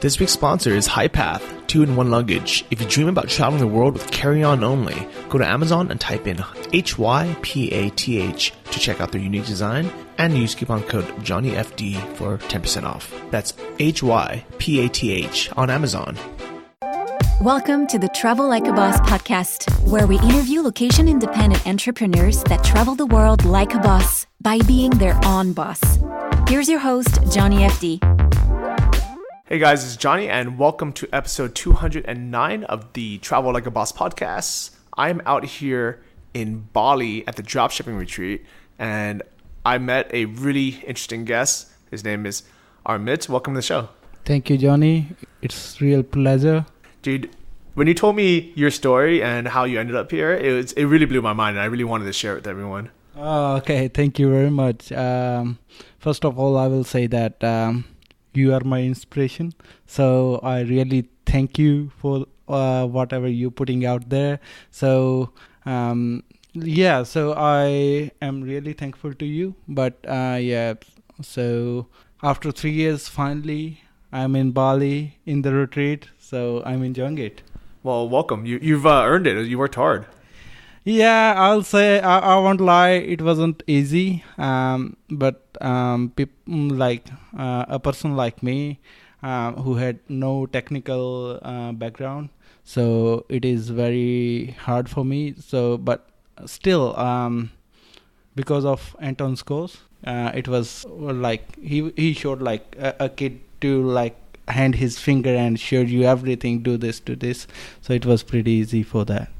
This week's sponsor is Highpath, 2-in-1 luggage. If you dream about traveling the world with carry-on only, go to Amazon and type in HYPATH to check out their unique design and use coupon code JohnnyFD for 10% off. That's HYPATH on Amazon. Welcome to the Travel Like a Boss podcast, where we interview location-independent entrepreneurs that travel the world like a boss by being their own boss. Here's your host, Johnny FD. Hey guys, it's Johnny and welcome to episode 209 of the Travel Like a Boss podcast. I'm out here in Bali at the dropshipping retreat and I met a really interesting guest. His name is Amrit. Welcome to the show. Thank you, Johnny. It's a real pleasure. Dude, when you told me your story and how you ended up here, it really blew my mind and I really wanted to share it with everyone. Oh, okay. Thank you very much. First of all, I will say that you are my inspiration. So I really thank you for whatever you're putting out there. So, so I am really thankful to you. But so after 3 years, finally, I'm in Bali in the retreat. So I'm enjoying it. Well, welcome. You've earned it. You worked hard. Yeah, I'll say I won't lie. It wasn't easy, but people like a person like me who had no technical background, so it is very hard for me. So, but still, because of Anton's course, it was like he showed like a kid to like hand his finger and showed you everything. Do this, do this. So it was pretty easy for that.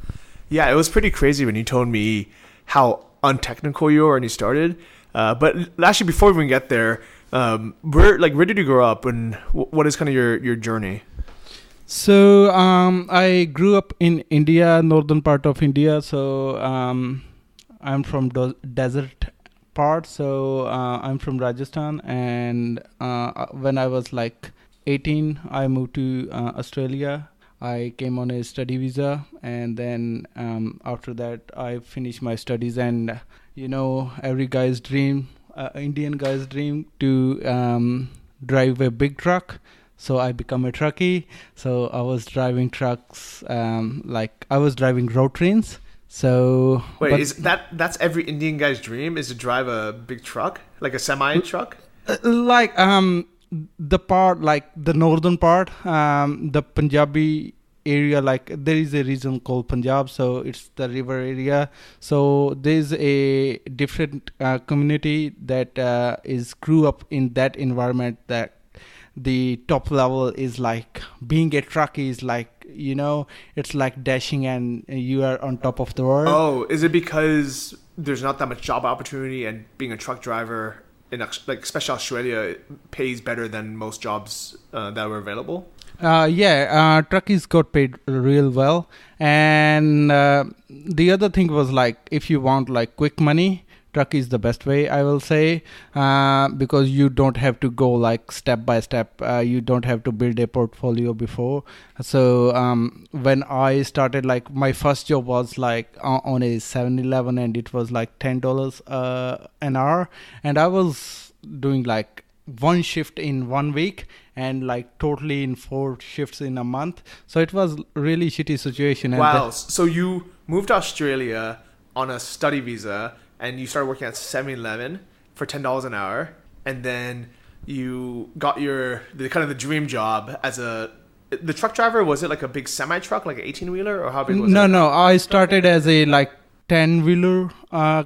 Yeah, it was pretty crazy when you told me how untechnical you were when you started. But actually, before we even get there, where did you grow up and what is kind of your journey? So I grew up in India, northern part of India. So I'm from desert part. So I'm from Rajasthan. And when I was like 18, I moved to Australia. I came on a study visa, and then after that, I finished my studies. And every guy's dream, Indian guy's dream, to drive a big truck. So I become a truckie. So I was driving trucks, I was driving road trains. So wait, that's every Indian guy's dream, is to drive a big truck, like a semi truck? The part, like the northern part, the Punjabi area, like there is a region called Punjab, so it's the river area. So there's a different community that grew up in that environment, that the top level is like being a truckie is like, it's like dashing and you are on top of the world. Oh, is it because there's not that much job opportunity and being a truck driver in especially Australia pays better than most jobs that were available? Truckies got paid real well. And the other thing was like, if you want like quick money, truck is the best way, I will say, because you don't have to go like step by step. You don't have to build a portfolio before. So when I started, like my first job was like on a 7-Eleven, and it was like $10 an hour, and I was doing like one shift in 1 week and like totally in 4 shifts in a month. So it was really shitty situation. Wow. So you moved to Australia on a study visa and you started working at 7-Eleven for $10 an hour, and then you got the dream job as the truck driver. Was it like a big semi truck, like an 18-wheeler, or how big was it? No. I started as a like 10-wheeler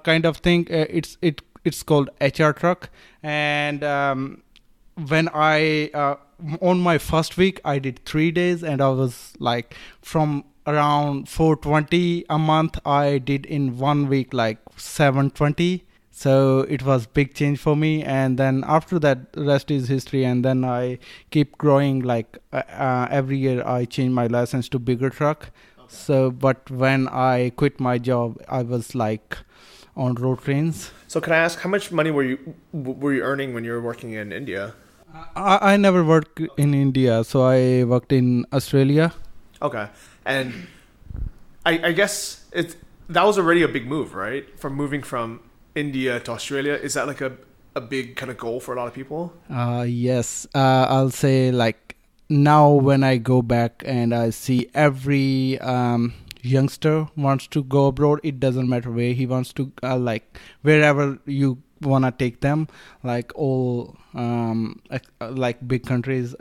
kind of thing. It's called HR truck. And when I on my first week, I did 3 days, and I was like from around 420 a month, I did in 1 week like 720. So it was big change for me. And then after that, the rest is history. And then I keep growing, like every year I change my license to bigger truck. Okay. So but when I quit my job, I was like on road trains. So can I ask, how much money were you earning when you were working in India? I never worked in India, so I worked in Australia. Okay. And I guess that was already a big move, right? From moving from India to Australia. Is that like a big kind of goal for a lot of people? Yes. I'll say like now when I go back and I see every youngster wants to go abroad, it doesn't matter where he wants to, like wherever you want to take them, like all like big countries,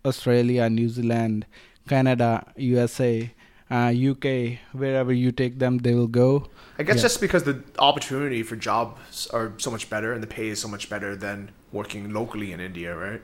Australia, New Zealand, Canada, USA, UK, wherever you take them, they will go. I guess just because the opportunity for jobs are so much better and the pay is so much better than working locally in India, right?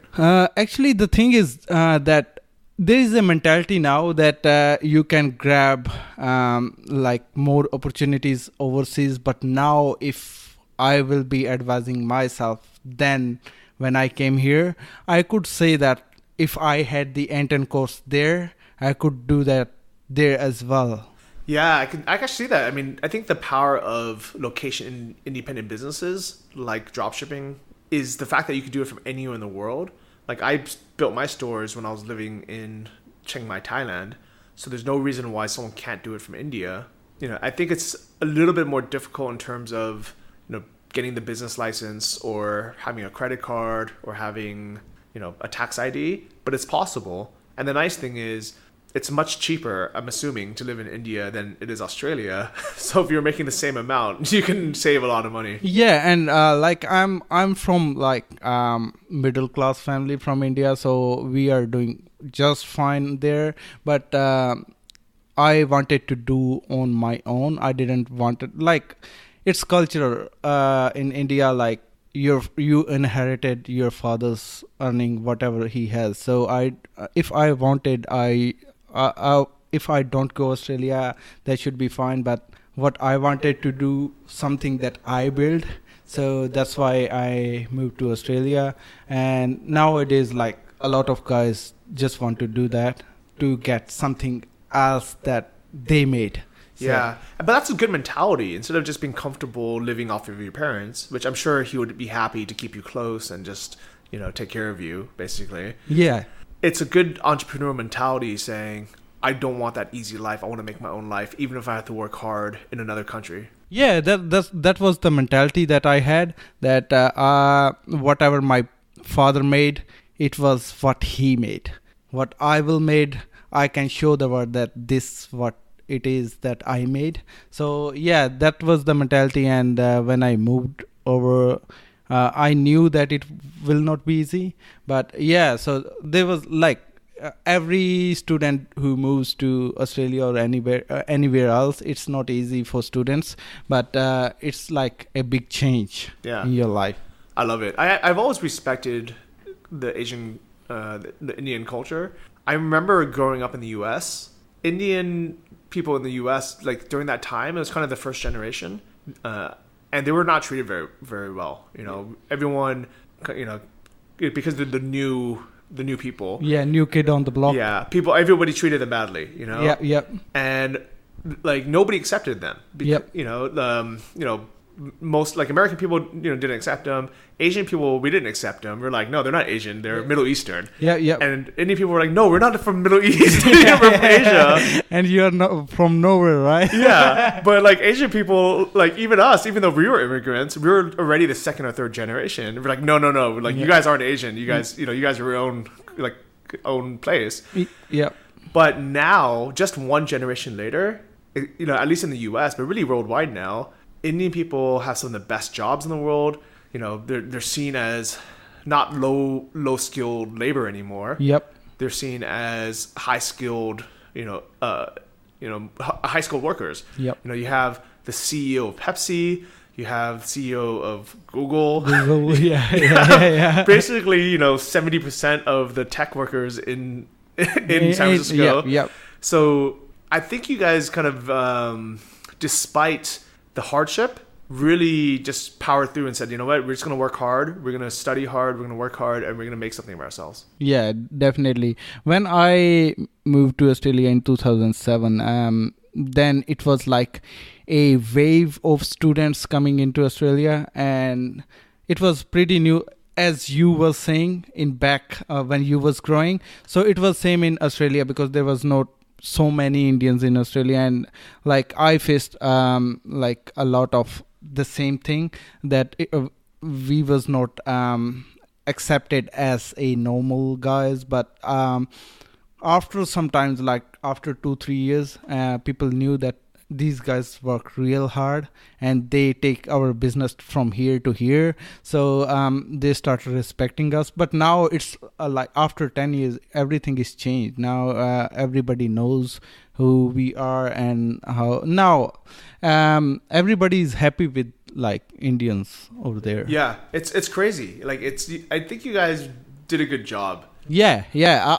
Actually, the thing is that there is a mentality now that you can grab like more opportunities overseas. But now, if I will be advising myself, then when I came here, I could say that if I had the intern course there, I could do that there as well. Yeah, I can see that. I mean, I think the power of location independent businesses like dropshipping is the fact that you can do it from anywhere in the world. Like I built my stores when I was living in Chiang Mai, Thailand. So there's no reason why someone can't do it from India. You know, I think it's a little bit more difficult in terms of, you know, getting the business license or having a credit card or having, you know, a tax ID, but it's possible. And the nice thing is it's much cheaper, I'm assuming, to live in India than it is Australia. So if you're making the same amount, you can save a lot of money. Yeah, and like I'm from like middle class family from India, so we are doing just fine there. But I wanted to do on my own. I didn't want it, like it's culture in India, like you inherited your father's earning whatever he has. So if I wanted, if I don't go Australia, that should be fine. But what I wanted to do something that I build, so that's why I moved to Australia. And nowadays, like a lot of guys just want to do that to get something else that they made. So. Yeah, but that's a good mentality. Instead of just being comfortable living off of your parents, which I'm sure he would be happy to keep you close and just, you know, take care of you, basically. Yeah. It's a good entrepreneurial mentality saying, I don't want that easy life. I want to make my own life, even if I have to work hard in another country. Yeah, that was the mentality that I had, that whatever my father made, it was what he made. What I will made, I can show the world that this what it is that I made. So yeah, that was the mentality. And when I moved over, I knew that it will not be easy. But yeah, so there was like every student who moves to Australia or anywhere else, it's not easy for students, but it's like a big change in your life. I love it. I've always respected the Asian, the Indian culture. I remember growing up in the U.S., Indian people in the U.S., like during that time, it was kind of the first generation, and they were not treated very, very well. You know, everyone, you know, because they're the new people. Yeah, new kid on the block. Yeah, everybody treated them badly. You know. Yep. And like nobody accepted them. Yep. You know, most like American people, you know, didn't accept them. Asian people, we didn't accept them. We're like, no, they're not Asian. They're Middle Eastern. Yeah. And Indian people were like, no, we're not from Middle East. We're from Asia. And you're not from nowhere, right? Yeah. But like Asian people, like even us, even though we were immigrants, we were already the second or third generation. We're like, no. We're like, you guys aren't Asian. You guys, you know, you guys are your own place. Yeah. But now, just one generation later, you know, at least in the U.S., but really worldwide now, Indian people have some of the best jobs in the world. You know, they're seen as not low skilled labor anymore. Yep. They're seen as high skilled, high skilled workers. Yep. You know, you have the CEO of Pepsi, you have CEO of Google. Yeah. Basically, you know, 70% of the tech workers in San Francisco. Yep. So I think you guys kind of, despite the hardship, really just powered through and said, you know what, we're just going to work hard, we're going to study hard, we're going to work hard, and we're going to make something of ourselves. Yeah, definitely. When I moved to Australia in 2007, then it was like a wave of students coming into Australia, and it was pretty new, as you were saying in back when you was growing. So it was same in Australia because there was not so many Indians in Australia, and like I faced like a lot of the same thing, that we was not accepted as a normal guys, but after sometimes, like after 2-3 years, people knew that these guys work real hard and they take our business from here to here. So they started respecting us. But now it's like after 10 years, everything is changed. Now everybody knows who we are and how. Now everybody is happy with like Indians over there. Yeah, it's crazy. Like I think you guys did a good job. Yeah,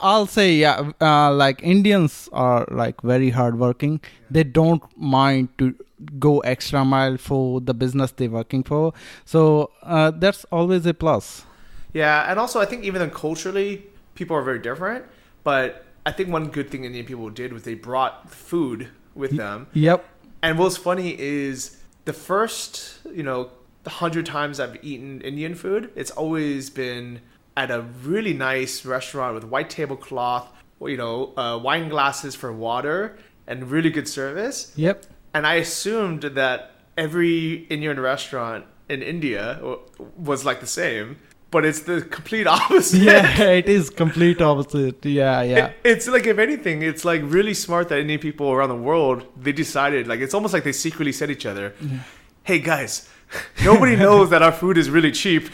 I'll say, yeah, like Indians are like very hardworking. They don't mind to go extra mile for the business they're working for. So that's always a plus. Yeah, and also I think even then culturally, people are very different. But I think one good thing Indian people did was they brought food with them. Yep. And what's funny is the first, 100 times I've eaten Indian food, it's always been at a really nice restaurant with white tablecloth, wine glasses for water, and really good service. Yep. And I assumed that every Indian restaurant in India was like the same, but it's the complete opposite. Yeah, it is complete opposite. Yeah. It's like, if anything, it's like really smart that Indian people around the world, they decided, like, it's almost like they secretly said to each other, hey guys, nobody knows that our food is really cheap.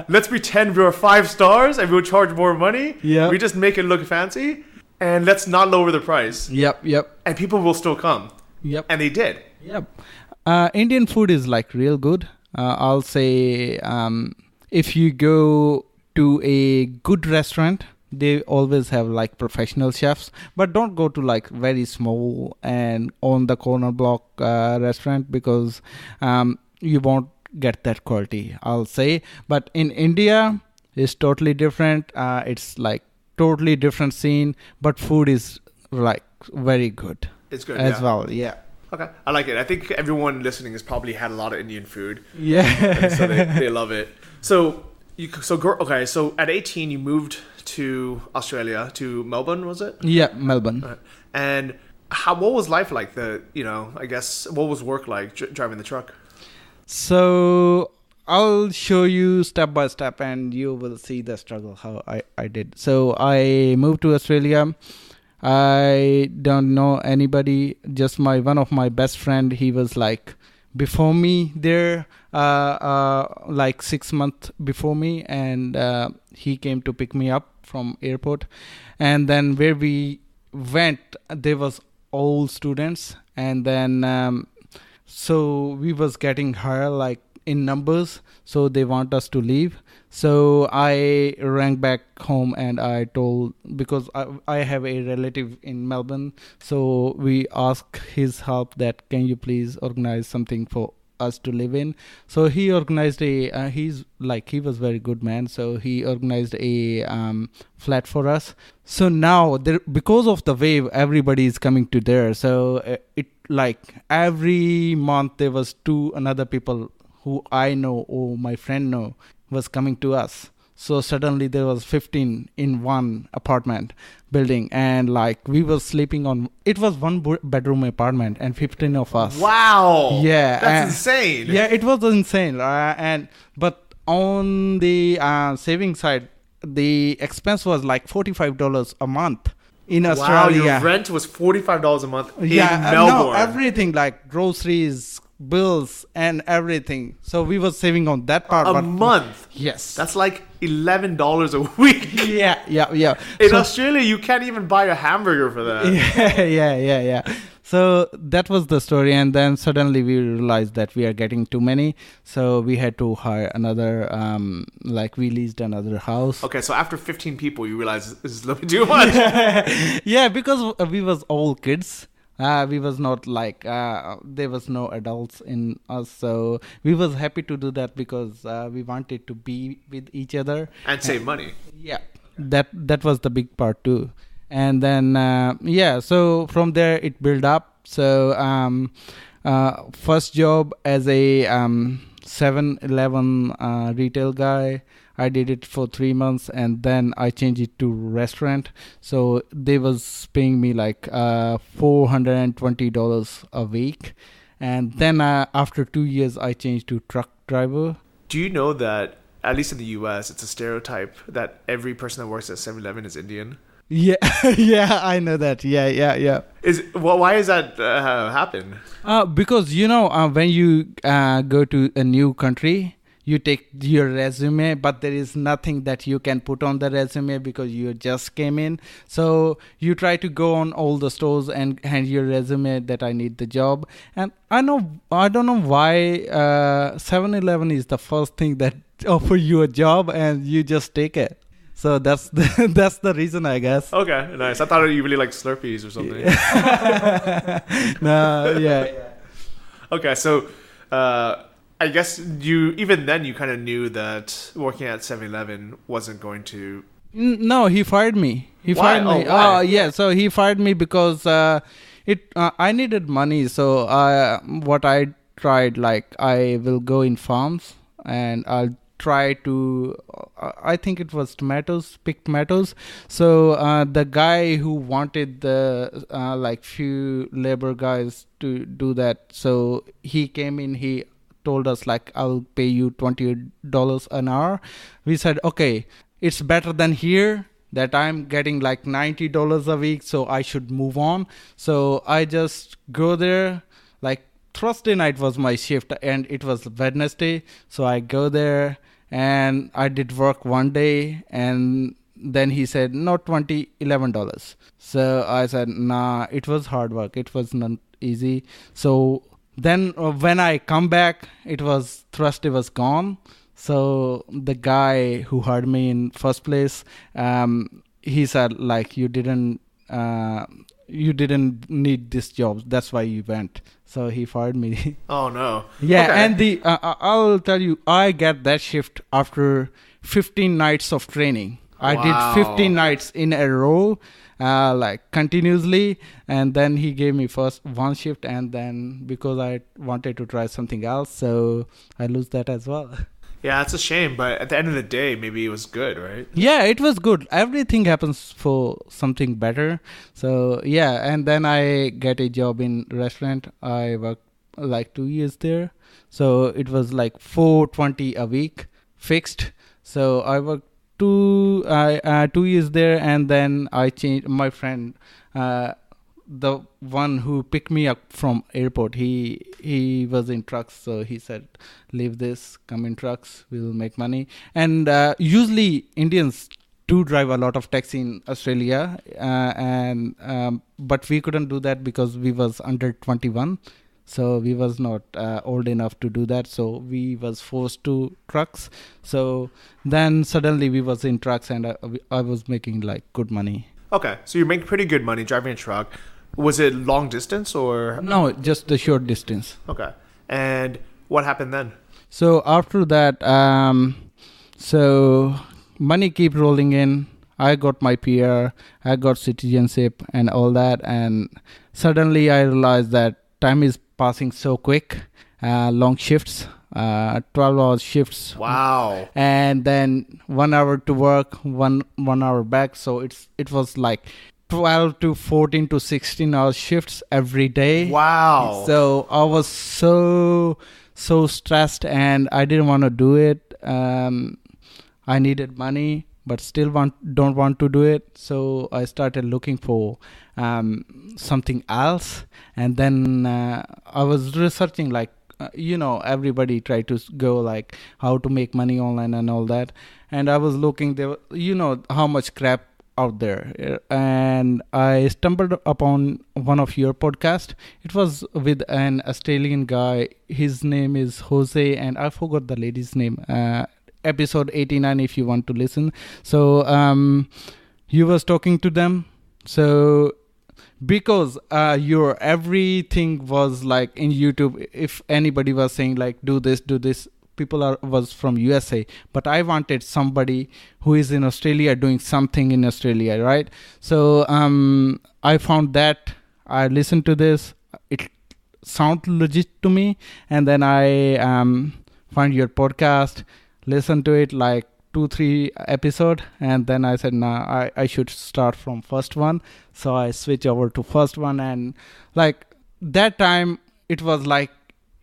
Let's pretend we're 5 stars and we'll charge more money. Yeah. We just make it look fancy and let's not lower the price. Yep. And people will still come. Yep. And they did. Yep. Indian food is like real good. I'll say if you go to a good restaurant, they always have like professional chefs, but don't go to like very small and on the corner block restaurant, because you won't get that quality, I'll say. But in India, it's totally different. It's like totally different scene, but food is like very good. It's good as well. Yeah. Okay, I like it. I think everyone listening has probably had a lot of Indian food. Yeah. And so they love it. So at 18 you moved to Australia, to Melbourne, was it? Yeah, Melbourne. Right. And what was life like? I guess, what was work like driving the truck? So I'll show you step by step and you will see the struggle, how I did. So I moved to Australia. I don't know anybody, just one of my best friend. He was like before me there, like 6 months before me, and he came to pick me up from airport. And then where we went, there was all students, and then so we was getting higher like in numbers, so they want us to leave. So I rang back home and I told, because I have a relative in Melbourne, so we asked his help that can you please organize something for us to live in. So he organized he was very good man, so he organized a flat for us. So now because of the wave, everybody is coming to there. So it like every month there was 2 another people who I know or my friend know was coming to us. So suddenly there was 15 in one apartment building, and like we were sleeping on, it was 1 bedroom apartment and 15 of us. Wow. Yeah. That's insane. Yeah, it was insane. But on the saving side, the expense was like $45 a month in Australia. Wow, your rent was $45 a month in Melbourne. No, everything like groceries, bills and everything. So we were saving on that part. A month? Yes. That's like $11 a week. Yeah. In Australia, you can't even buy a hamburger for that. Yeah. So that was the story. And then suddenly we realized that we are getting too many. So we had to hire another, we leased another house. Okay, so after 15 people, you realized this is a little bit too much. Yeah, because we was all kids. We was not like there was no adults in us, so we was happy to do that because we wanted to be with each other and save money. Yeah, that was the big part too. And then so from there it built up. So first job as a 7-Eleven retail guy. I did it for 3 months, and then I changed it to restaurant. So they was paying me like $420 a week. And then after 2 years, I changed to truck driver. Do you know that at least in the US, it's a stereotype that every person that works at 7-Eleven is Indian. Yeah, yeah, I know that. Yeah. Why is that happen? Because when you go to a new country, you take your resume, but there is nothing that you can put on the resume because you just came in. So you try to go on all the stores and hand your resume that I need the job. And I don't know why 7-Eleven is the first thing that offer you a job and you just take it. So that's the reason, I guess. Okay, nice. I thought you really liked Slurpees or something. No, yeah. Okay, so I guess even then you kind of knew that working at 7-Eleven wasn't going to... No, he fired me. Why? Fired me. Why? Yeah, so he fired me because I needed money. So what I tried, like I will go in farms and I'll try to I think it was pick tomatoes. So the guy who wanted the like few labor guys to do that, so he came in, he told us like, I'll pay you $20 an hour. We said, okay, it's better than here that I'm getting like $90 a week, so I should move on. So I just go there, like Thursday night was my shift and it was Wednesday. So I go there and I did work one day and then he said, no, $11. So I said, nah, it was hard work. It was not easy. So then when I come back, it was Thursday was gone. So the guy who hired me in first place, he said like, you didn't need this job. That's why you went. So he fired me. Oh no. Yeah, okay. And I'll tell you, I get that shift after 15 nights of training. I did 15 nights in a row, like continuously, and then he gave me first one shift, and then because I wanted to try something else, so I lose that as well. Yeah, it's a shame, but at the end of the day, maybe it was good, right? Yeah, it was good. Everything happens for something better. So yeah, and then I get a job in restaurant. I worked like 2 years there. So it was like $420 a week fixed. So I worked 2 years there, and then I changed. My friend, the one who picked me up from airport, he was in trucks, so he said, leave this, come in trucks, we'll make money. And usually Indians do drive a lot of taxi in Australia, but we couldn't do that because we was under 21, so we was not old enough to do that, so we was forced to trucks. So then suddenly we was in trucks, and I was making like good money. Okay, so you make pretty good money driving a truck. Was it long distance or? No, just the short distance. Okay. And what happened then? So after that, so money keep rolling in. I got my PR, I got citizenship and all that. And suddenly I realized that time is passing so quick. Long shifts, 12-hour shifts. Wow. And then 1 hour to work, one hour back. So it was like 12 to 14 to 16 hour shifts every day. Wow. So I was so stressed and I didn't want to do it. I needed money, but still don't want to do it. So I started looking for something else. And then I was researching, like, everybody tried to go like how to make money online and all that. And I was looking there, how much crap out there, and I stumbled upon one of your podcasts. It was with an Australian guy. His name is Jose, and I forgot the lady's name. Episode 89 if you want to listen. So you was talking to them. So because your everything was like in YouTube, if anybody was saying like do this, people was from USA, but I wanted somebody who is in Australia doing something in Australia, right? So I found that, I listened to this, it sounded legit to me, and then I found your podcast, listened to it like 2-3 episode, and then I said, nah, I should start from first one. So I switched over to first one, and like that time it was like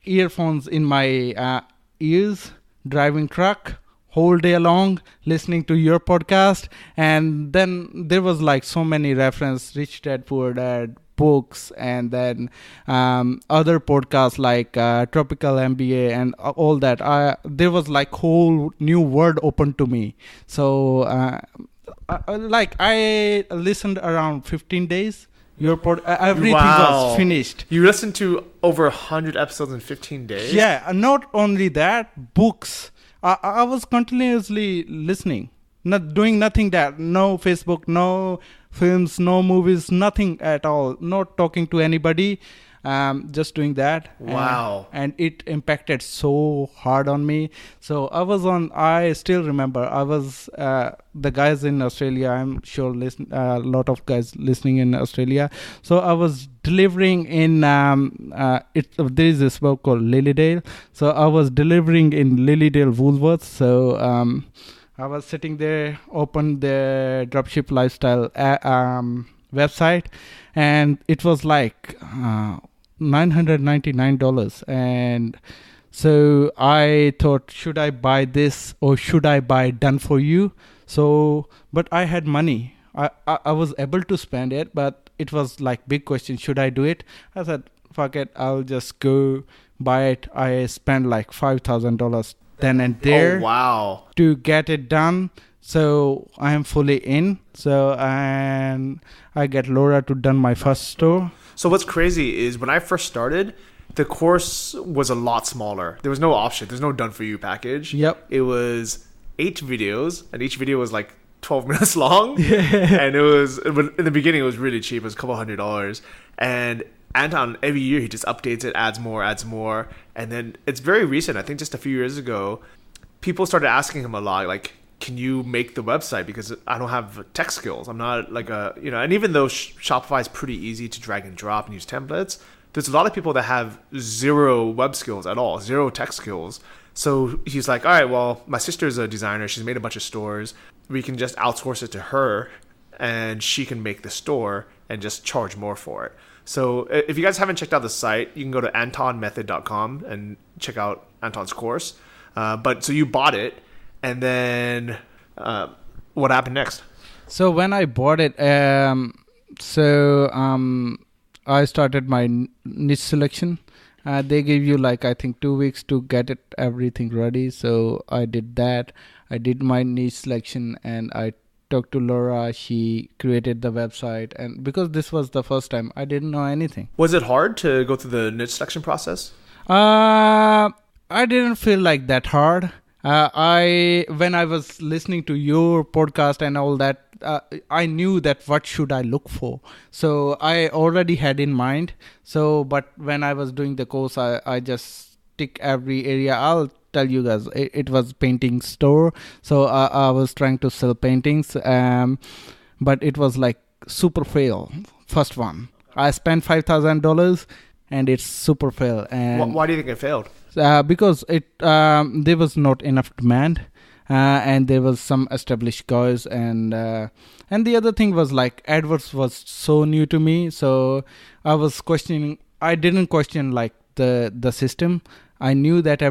earphones in my ears, driving truck, whole day long listening to your podcast. And then there was like so many reference, Rich Dad Poor Dad, books, and then other podcasts like Tropical MBA and all that. There was like whole new world open to me. So I listened around 15 days. Everything was finished. You listened to over 100 episodes in 15 days? Yeah, not only that, books. I was continuously listening, not doing nothing that, no Facebook, no films, no movies, nothing at all, not talking to anybody, just doing that. Wow. And it impacted so hard on me. So I still remember, I was, the guys in Australia, I'm sure a lot of guys listening in Australia. So I was delivering in, there is this book called Lilydale. So I was delivering in Lilydale, Woolworths. So I was sitting there, opened the dropship lifestyle website, and it was like $999. And so I thought, should I buy this or should I buy Done For You? So, but I had money. I was able to spend it, but it was like big question. Should I do it? I said, fuck it. I'll just go buy it. I spent like $5,000 then and there. Oh, wow. To get it done. So I am fully in. So, and I get Laura to done my first store. So what's crazy is when I first started, the course was a lot smaller. There was no option. There's no Done For You package. Yep. It was 8 videos, and each video was like 12 minutes long. And it was, in the beginning, it was really cheap. It was a couple $100. And Anton, every year, he just updates it, adds more. And then it's very recent. I think just a few years ago, people started asking him a lot, like, can you make the website? Because I don't have tech skills. I'm not like and even though Shopify is pretty easy to drag and drop and use templates, there's a lot of people that have zero web skills at all, zero tech skills. So he's like, all right, well, my sister's a designer. She's made a bunch of stores. We can just outsource it to her and she can make the store and just charge more for it. So if you guys haven't checked out the site, you can go to antonmethod.com and check out Anton's course. But so you bought it, and then what happened next? So when I bought it, I started my niche selection. They gave you like, I think 2 weeks to get everything ready. So I did that. I did my niche selection and I talked to Laura. She created the website. And because this was the first time, I didn't know anything. Was it hard to go through the niche selection process? I didn't feel like that hard. When I was listening to your podcast and all that, I knew that what should I look for. So I already had in mind. So, but when I was doing the course, I just tick every area. I'll tell you guys, it was painting store. So I was trying to sell paintings. But it was like super fail. First one. I spent $5,000 and it's super fail. And why do you think it failed? Because there was not enough demand, and there was some established guys, and the other thing was like AdWords was so new to me, so I was questioning. I didn't question like the system. I knew that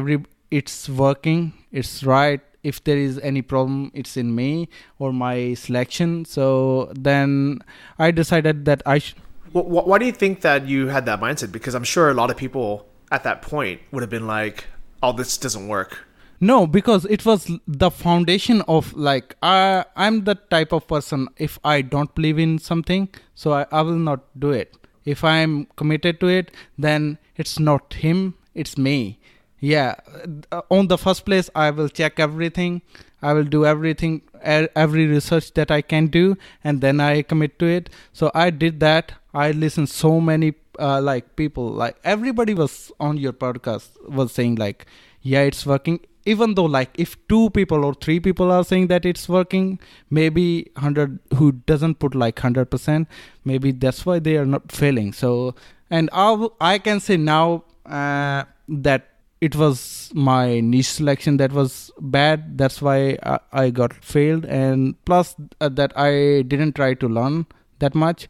it's working, it's right. If there is any problem, it's in me or my selection. So then I decided that I should. Why do you think that you had that mindset? Because I'm sure a lot of people at that point would have been like, oh, this doesn't work. No, because it was the foundation of like, I'm the type of person, if I don't believe in something, so I will not do it. If I'm committed to it, then it's not him, it's me. Yeah, on the first place, I will check everything. I will do everything, every research that I can do, and then I commit to it. So I did that. I listened so many like people, like everybody was on your podcast was saying like, yeah, it's working. Even though like if 2 people or 3 people are saying that it's working, maybe 100 who doesn't put like 100%, maybe that's why they are not failing. So, and I can say now that it was my niche selection that was bad. That's why I got failed. And plus that I didn't try to learn that much.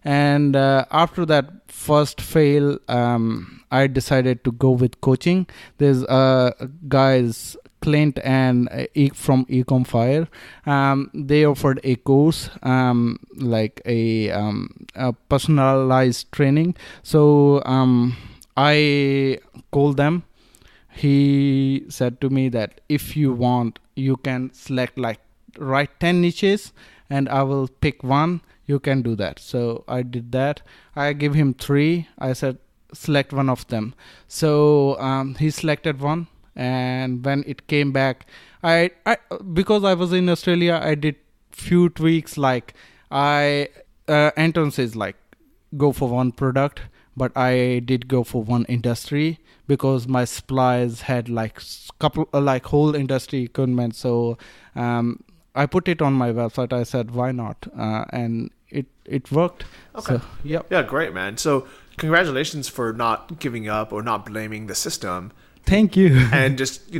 And after that first fail, I decided to go with coaching. There's guys Clint and from Ecom Fire. They offered a course, like a personalized training. So I called them. He said to me that if you want, you can select write 10 niches and I will pick one. You can do that. So I did that. I gave him 3. I said, select one of them. So he selected one. And when it came back, I because I was in Australia, I did few tweaks. Like Anton says, like, go for one product, but I did go for one industry because my suppliers had whole industry equipment. So I put it on my website. I said, why not? And it worked. Okay. So, yep. Yeah, great, man. So congratulations for not giving up or not blaming the system. Thank you. And just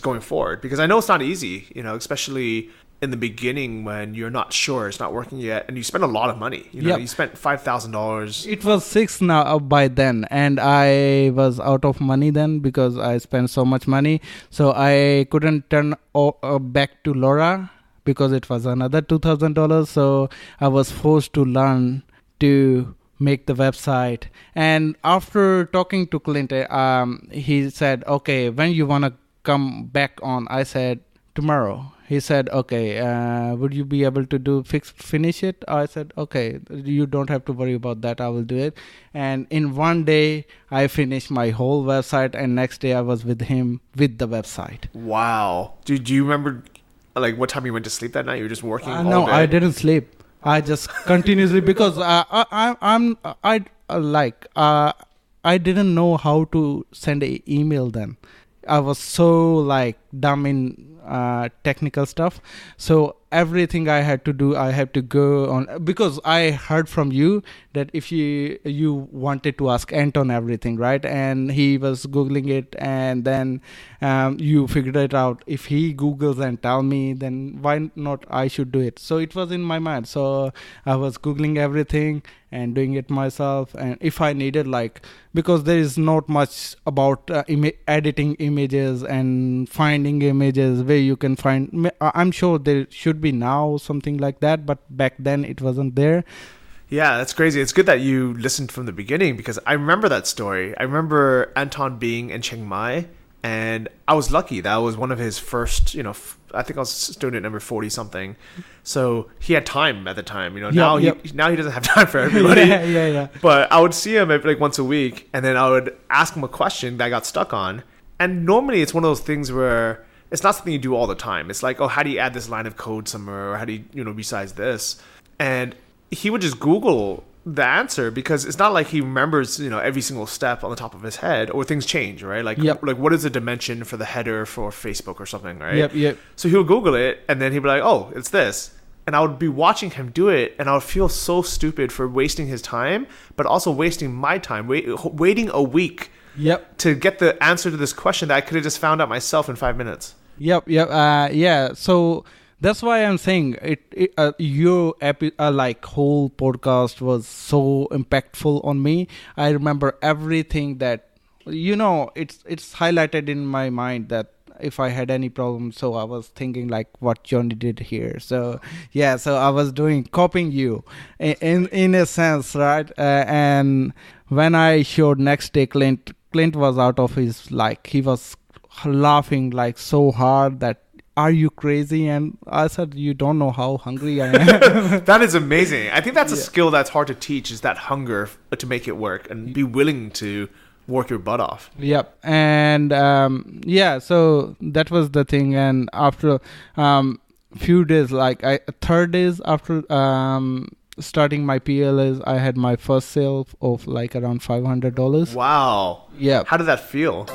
going forward, because I know it's not easy, especially in the beginning when you're not sure, it's not working yet, and you spend a lot of money. You spent $5,000. It was 6 now by then, and I was out of money then because I spent so much money. So I couldn't turn back to Laura because it was another $2,000. So I was forced to learn to make the website. And after talking to Clint, he said, okay, when you want to come back on? I said, tomorrow. He said, okay, would you be able to finish it? I said, okay, you don't have to worry about that. I will do it. And in one day, I finished my whole website. And next day, I was with him with the website. Wow. Do you remember what time you went to sleep that night? You were just working all no, day? I didn't sleep. I just continuously, because I didn't know how to send an email then. I was so dumb in technical stuff. So everything I had to do, I had to go on, because I heard from you that if you wanted to ask Anton everything, right? And he was Googling it, and then you figured it out. If he Googles and tell me, then why not I should do it? So it was in my mind. So I was Googling everything and doing it myself. And if I needed, because there is not much about editing images and finding images where you can find, I'm sure there should be now something like that, but back then it wasn't there. Yeah, that's crazy. It's good that you listened from the beginning, because I remember that story. I remember Anton being in Chiang Mai, and I was lucky. That was one of his first, I think I was student number 40 something. So he had time at the time, now he doesn't have time for everybody. Yeah. But I would see him once a week, and then I would ask him a question that I got stuck on. And normally it's one of those things where it's not something you do all the time. It's like, oh, how do you add this line of code somewhere? Or how do you, resize this? And he would just Google the answer, because it's not like he remembers, every single step on the top of his head, or things change, right? Like what is the dimension for the header for Facebook or something, right? Yep. So he would Google it, and then he'd be like, oh, it's this. And I would be watching him do it, and I would feel so stupid for wasting his time, but also wasting my time, waiting a week to get the answer to this question that I could have just found out myself in 5 minutes. Yeah. So that's why I'm saying your whole podcast was so impactful on me. I remember everything that, it's highlighted in my mind that if I had any problem, so I was thinking what Johnny did here. So so I was copying you in a sense, right? And when I showed next day, Clint was out of his, he was laughing so hard that, are you crazy? And I said, you don't know how hungry I am. That is amazing. I think that's a skill that's hard to teach, is that hunger to make it work and be willing to work your butt off. Yep. And so that was the thing. And after few days, 3rd days after starting my PLS, I had my first sale of around $500. Wow. Yeah. How did that feel?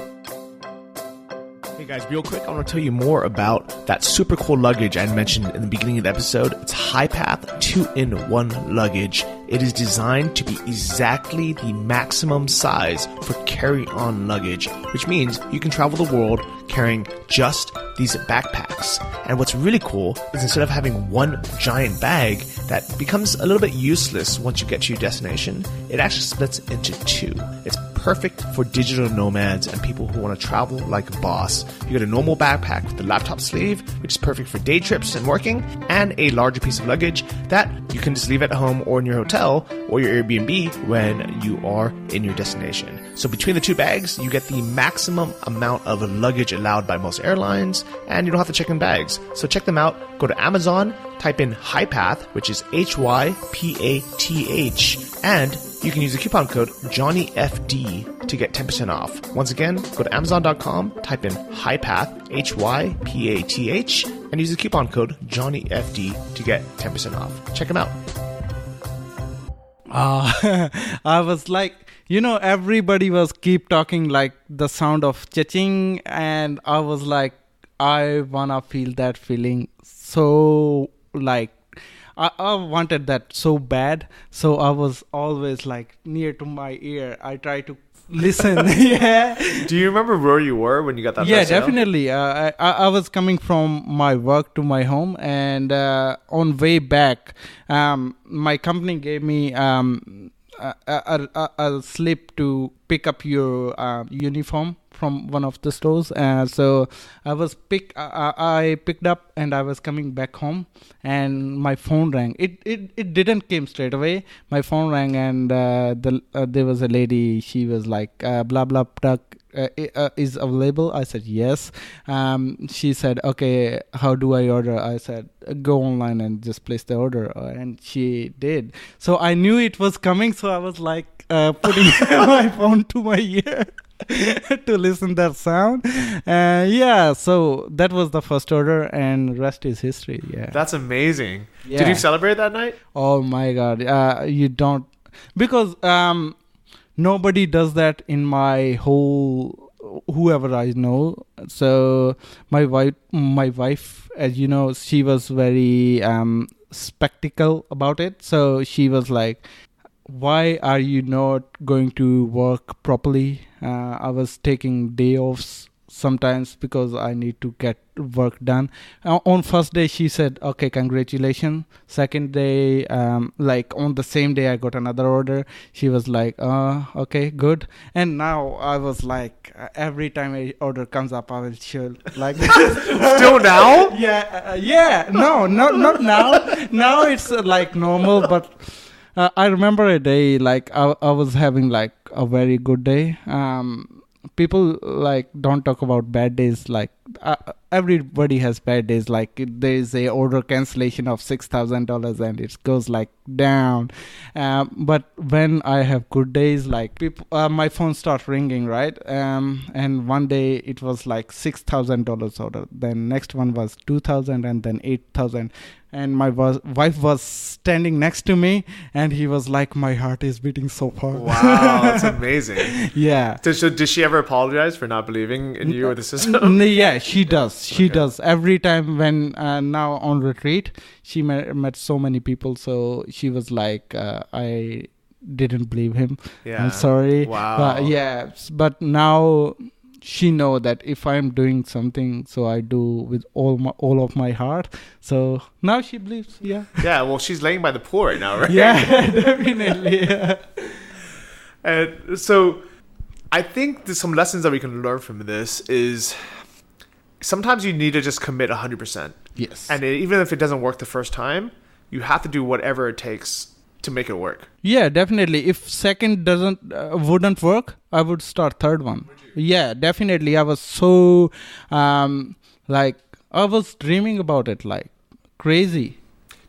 Hey guys, real quick, I want to tell you more about that super cool luggage I mentioned in the beginning of the episode. It's HighPath 2-in-1 luggage. It is designed to be exactly the maximum size for carry-on luggage, which means you can travel the world carrying just these backpacks. And what's really cool is, instead of having one giant bag that becomes a little bit useless once you get to your destination, it actually splits into 2. It's perfect for digital nomads and people who want to travel like a boss. You get a normal backpack with a laptop sleeve, which is perfect for day trips and working, and a larger piece of luggage that you can just leave at home or in your hotel or your Airbnb when you are in your destination. So between the two bags, you get the maximum amount of luggage allowed by most airlines, and you don't have to check in bags. So check them out. Go to Amazon, type in HYPATH, which is HYPATH, and you can use the coupon code JohnnyFD to get 10% off. Once again, go to Amazon.com, type in HYPATH, HYPATH, and use the coupon code JohnnyFD to get 10% off. Check them out. I was like, everybody was keep talking like the sound of cha-ching, and I was like, I wanna feel that feeling so like I wanted that so bad. So I was always like near to my ear. I try to listen. Yeah. Do you remember where you were when you got that? Yeah, definitely. I was coming from my work to my home, and on way back, my company gave me a slip to pick up your uniform from one of the stores. So I picked up, and I was coming back home, and my phone rang. It didn't came straight away. My phone rang, and there was a lady. She was like, blah blah blah. Is available? I said yes. She said, okay, how do I order? I said, go online and just place the order, and she did. So I knew it was coming, so I was like putting my phone to my ear to listen that sound. So that was the first order, and rest is history. Yeah, that's amazing. Yeah. Did you celebrate that night? Oh my god, you don't, because nobody does that in my whole, whoever I know. So my wife, as you know, she was very spectacle about it. So she was like, why are you not going to work properly? I was taking day offs sometimes because I need to get work done. On first day, she said, okay, congratulations. Second day, like on the same day, I got another order. She was like, okay, good. And now I was like, every time an order comes up, I will chill like Still now? Yeah. No, not now. Now it's like normal, but I remember a day, like I was having like a very good day. People like don't talk about bad days. Like everybody has bad days. Like there is a order cancellation of $6,000 and it goes like down. But when I have good days, like people, my phone starts ringing, right? And one day it was like $6,000 order. Then next one was 2,000, and then 8,000. And my wife was standing next to me, and he was like, my heart is beating so fast. Wow, that's amazing. Yeah. So did she ever apologize for not believing in you or the system? Yeah, she does. She does. Every time when now on retreat, she met so many people. So she was like, I didn't believe him. Yeah. I'm sorry. Wow. But now she know that if I'm doing something, so I do with all of my heart. So now she believes. Yeah. Yeah. Well, she's laying by the pool right now, right? Yeah, definitely. Yeah. And so I think there's some lessons that we can learn from this is sometimes you need to just commit 100%. Yes. And even if it doesn't work the first time, you have to do whatever it takes to make it work. Yeah, definitely. If second wouldn't work, I would start third one. Yeah, definitely. I was so like I was dreaming about it like crazy.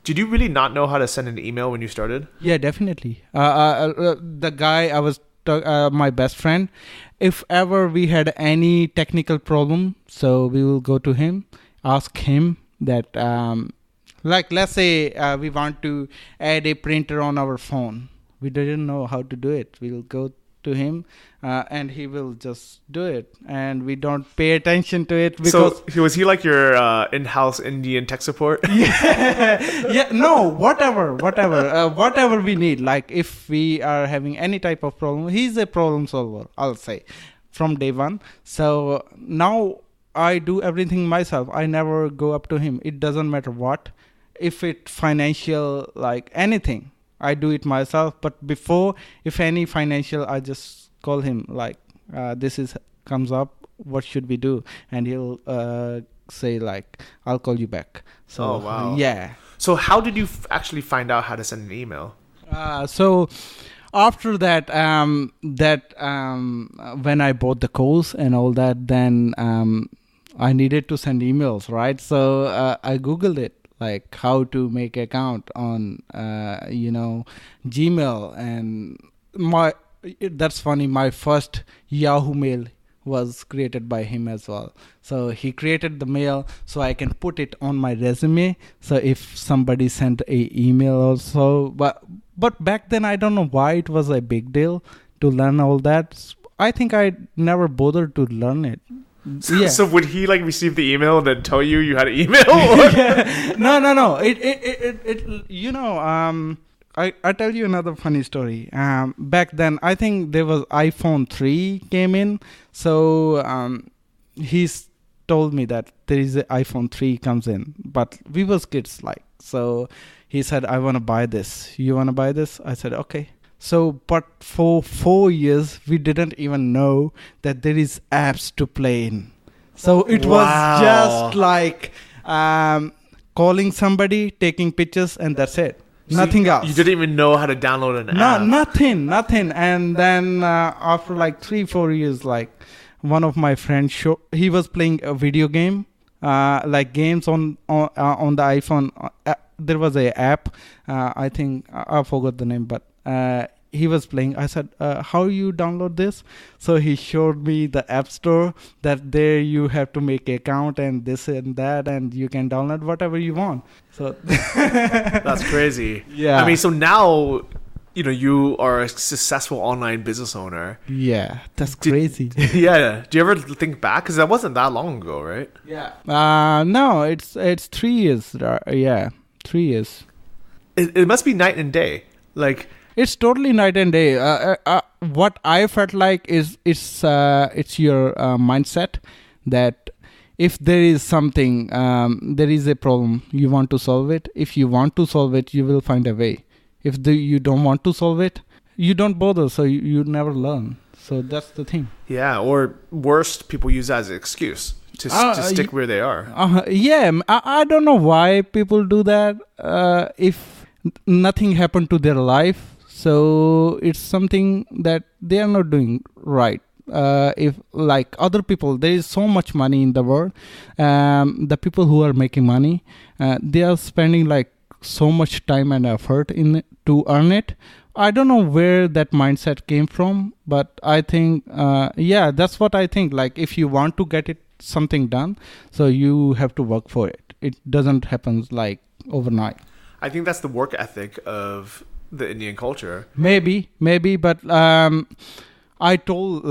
Did you really not know how to send an email when you started? Yeah, definitely. The guy I was my best friend, if ever we had any technical problem, so we will go to him, ask him that like let's say we want to add a printer on our phone. We didn't know how to do it. We'll go to him and he will just do it, and we don't pay attention to it because so was he like your in-house Indian tech support? Whatever we need, like if we are having any type of problem, he's a problem solver, I'll say, from day one. So now I do everything myself. I never go up to him. It doesn't matter what, if it financial, like anything, I do it myself. But before, if any financial, I just call him like, this is comes up. What should we do? And he'll say like, I'll call you back. So Oh, wow. yeah. So how did you actually find out how to send an email? So after that, when I bought the course and all that, then I needed to send emails, right? So I Googled it, like how to make account on, Gmail. And that's funny, my first Yahoo mail was created by him as well. So he created the mail so I can put it on my resume. So if somebody sent a email also, but back then I don't know why it was a big deal to learn all that. I think I never bothered to learn it. Yeah. So would he like receive the email and then tell you had an email? No. I tell you another funny story. Back then, I think there was iPhone 3 came in. So he's told me that there is an iPhone 3 comes in. But we was kids like. So he said, I want to buy this. You want to buy this? I said, okay. So, but for 4 years, we didn't even know that there is apps to play in. So it was just like calling somebody, taking pictures, and that's it. So nothing else. You didn't even know how to download an app. Nothing. And then after like 3-4 years, like one of my friends he was playing a video game, like games on the iPhone. There was a app. I think I forgot the name, but he was playing. I said, how you download this? So he showed me the app store, that there you have to make an account and this and that, and you can download whatever you want. So that's crazy. Yeah. I mean, so now, you are a successful online business owner. Yeah, that's crazy. Yeah. Do you ever think back? Because that wasn't that long ago, right? Yeah. No, it's 3 years. Yeah, 3 years. It must be night and day. Like, it's totally night and day. What I felt like is it's your mindset that if there is something, there is a problem, you want to solve it. If you want to solve it, you will find a way. If you don't want to solve it, you don't bother, so you never learn. So that's the thing. Yeah, or worst, people use that as an excuse to stick where they are. Yeah, I don't know why people do that. If nothing happened to their life, so it's something that they are not doing right. If like other people, there is so much money in the world. The people who are making money, they are spending like so much time and effort to earn it. I don't know where that mindset came from, but I think, that's what I think. Like if you want to get something done, so you have to work for it. It doesn't happen like overnight. I think that's the work ethic of the Indian culture. Maybe, but I told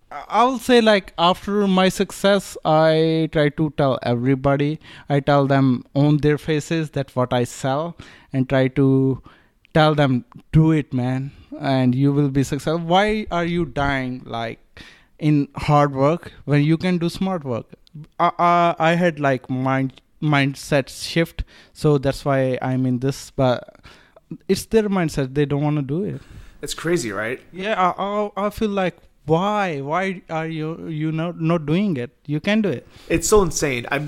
I'll say like after my success, I try to tell everybody. I tell them on their faces that what I sell, and try to tell them, do it, man, and you will be successful. Why are you dying like in hard work when you can do smart work? I had like mindset shift, so that's why I'm in this, but it's their mindset. They don't want to do it. It's crazy, right? Yeah, I feel like, why are you not doing it? You can do it. It's so insane. I'm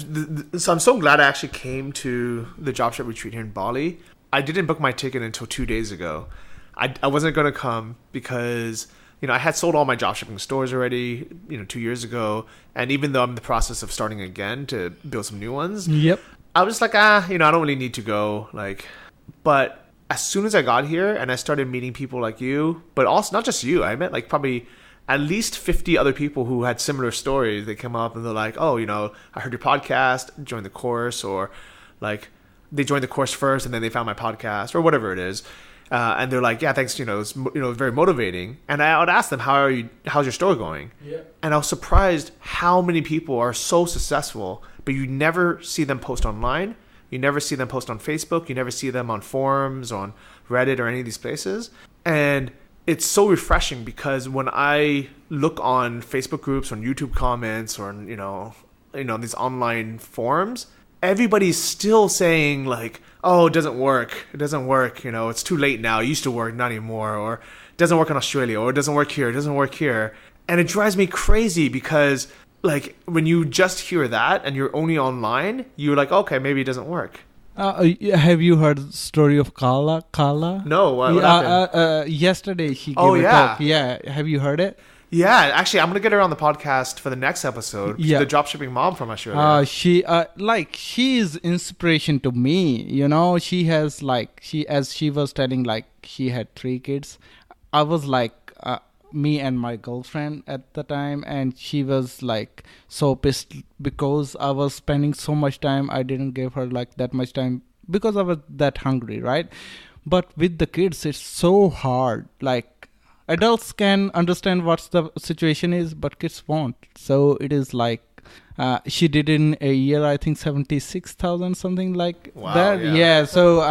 so glad I actually came to the dropship retreat here in Bali. I didn't book my ticket until 2 days ago. I wasn't going to come because I had sold all my dropshipping stores already 2 years ago, and even though I'm in the process of starting again to build some new ones, yep, I was just like, I don't really need to go. But as soon as I got here and I started meeting people like you, but also not just you, I met like probably at least 50 other people who had similar stories. They come up and they're like, oh, I heard your podcast, joined the course, or like they joined the course first and then they found my podcast or whatever it is. And they're like, yeah, thanks. It's very motivating. And I would ask them, how's your store going? Yeah. And I was surprised how many people are so successful, but you never see them post online. You never see them post on Facebook. You never see them on forums, on Reddit, or any of these places. And it's so refreshing because when I look on Facebook groups, on YouTube comments, or these online forums, everybody's still saying like, oh, it doesn't work. It doesn't work. It's too late now. It used to work, not anymore. Or it doesn't work in Australia. Or it doesn't work here. It doesn't work here. And it drives me crazy because, like, when you just hear that and you're only online, you're like, okay, maybe it doesn't work. Have you heard the story of Kala? No, what happened? Yesterday she gave a talk. Yeah, have you heard it? Yeah, actually, I'm gonna get her on the podcast for the next episode. Yeah, the dropshipping mom from Australia. She is inspiration to me. She has as she was telling, like, she had 3 kids. I was like, me and my girlfriend at the time, and she was like so pissed because I was spending so much time. I didn't give her like that much time because I was that hungry, right? But with the kids, it's so hard. Like, adults can understand what the situation is, but kids won't. So it is like, she did in a year, I think 76,000, something like that. Yeah. So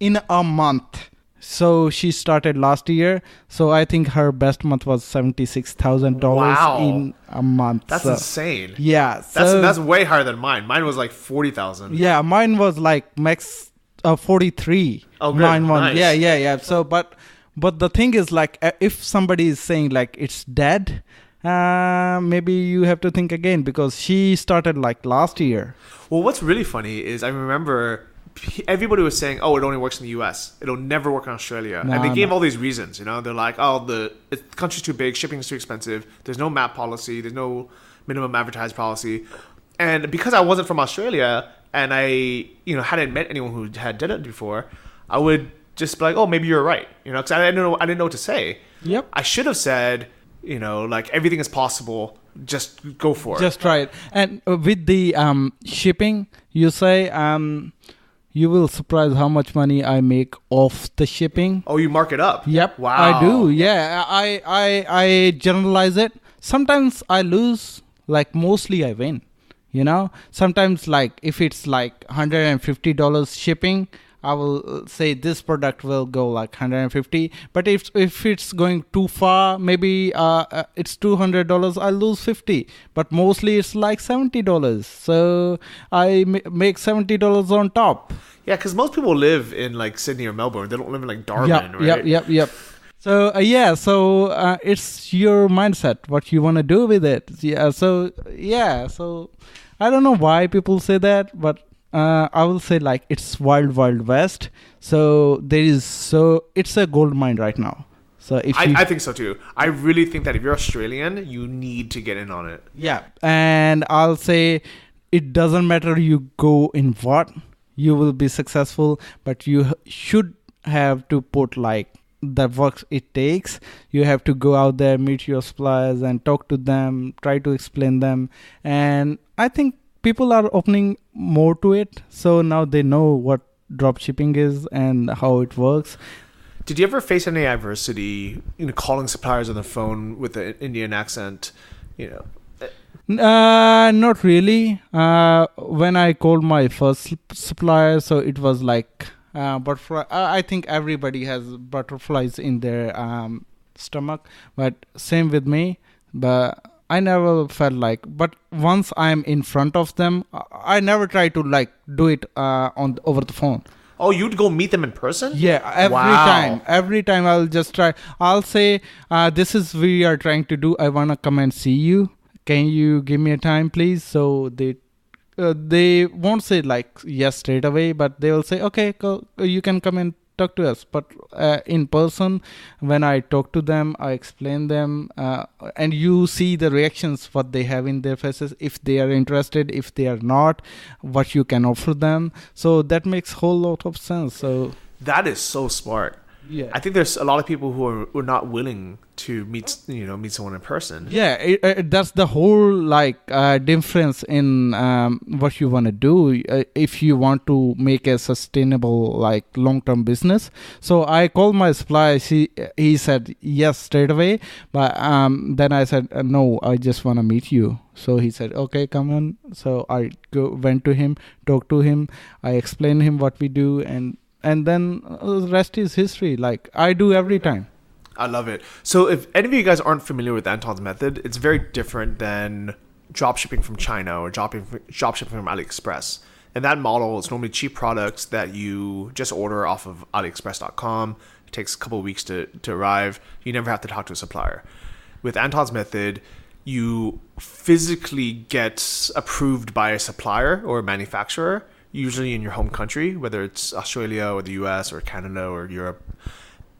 in a month. So she started last year. So I think her best month was $76,000 in a month. That's insane. Yeah. That's way higher than mine. Mine was like 40,000. Yeah, mine was like max 43. Oh, good. Nice. Yeah. So, but the thing is, like, if somebody is saying like it's dead, maybe you have to think again, because she started like last year. Well, what's really funny is I remember everybody was saying, oh, it only works in the US. It'll never work in Australia. And they gave all these reasons, They're like, oh, the country's too big, shipping's too expensive, there's no map policy, there's no minimum advertised policy. And because I wasn't from Australia and I, hadn't met anyone who had done it before, I would just be like, oh, maybe you're right, because I didn't know what to say. Yep. I should have said, like, everything is possible. Just go for it. Just try it. And with the shipping, you say, you will surprise how much money I make off the shipping. Oh, you mark it up? Yep. Wow. I do. Yeah. I generalize it. Sometimes I lose, like mostly I win. Sometimes, like, if it's like $150 shipping, I will say this product will go like 150. But if it's going too far, maybe it's $200, I lose 50. But mostly it's like $70. So I make $70 on top. Yeah, because most people live in like Sydney or Melbourne. They don't live in like Darwin, right? Yep. So it's your mindset, what you want to do with it. So I don't know why people say that, but I will say, like, it's wild west. So it's a gold mine right now. So I think so too. I really think that if you're Australian, you need to get in on it. Yeah, and I'll say it doesn't matter you go in what, you will be successful, but you should have to put like the work it takes. You have to go out there, meet your suppliers and talk to them, try to explain them. And I think people are opening more to it. So now they know what dropshipping is and how it works. Did you ever face any adversity, calling suppliers on the phone with an Indian accent, Not really. When I called my first supplier, so it was like butterfly. I think everybody has butterflies in their stomach, but same with me. But I never felt like. But once I'm in front of them, I never try to like do it over the phone. Oh, you'd go meet them in person? Yeah, every time I'll just try. I'll say, this is we are trying to do. I want to come and see you. Can you give me a time, please? So they won't say like yes straight away, but they will say, okay, you can come and talk to us. But in person, when I talk to them, I explain them, and you see the reactions, what they have in their faces, if they are interested, if they are not, what you can offer them. So that makes whole lot of sense. So that is so smart. Yeah, I think there's a lot of people who are not willing to meet someone in person. Yeah, that's the whole like difference in what you want to do if you want to make a sustainable like long-term business. So I called my supplier. He said yes straight away, but then I said no, I just want to meet you. So he said, okay, come on. So I went to him, talked to him, I explained him what we do, and then the rest is history. Like I do every time. I love it. So if any of you guys aren't familiar with Anton's method, it's very different than dropshipping from China or dropshipping from AliExpress. And that model is normally cheap products that you just order off of AliExpress.com. It takes a couple of weeks to arrive. You never have to talk to a supplier. With Anton's method, you physically get approved by a supplier or a manufacturer, usually in your home country, whether it's Australia or the US or Canada or Europe.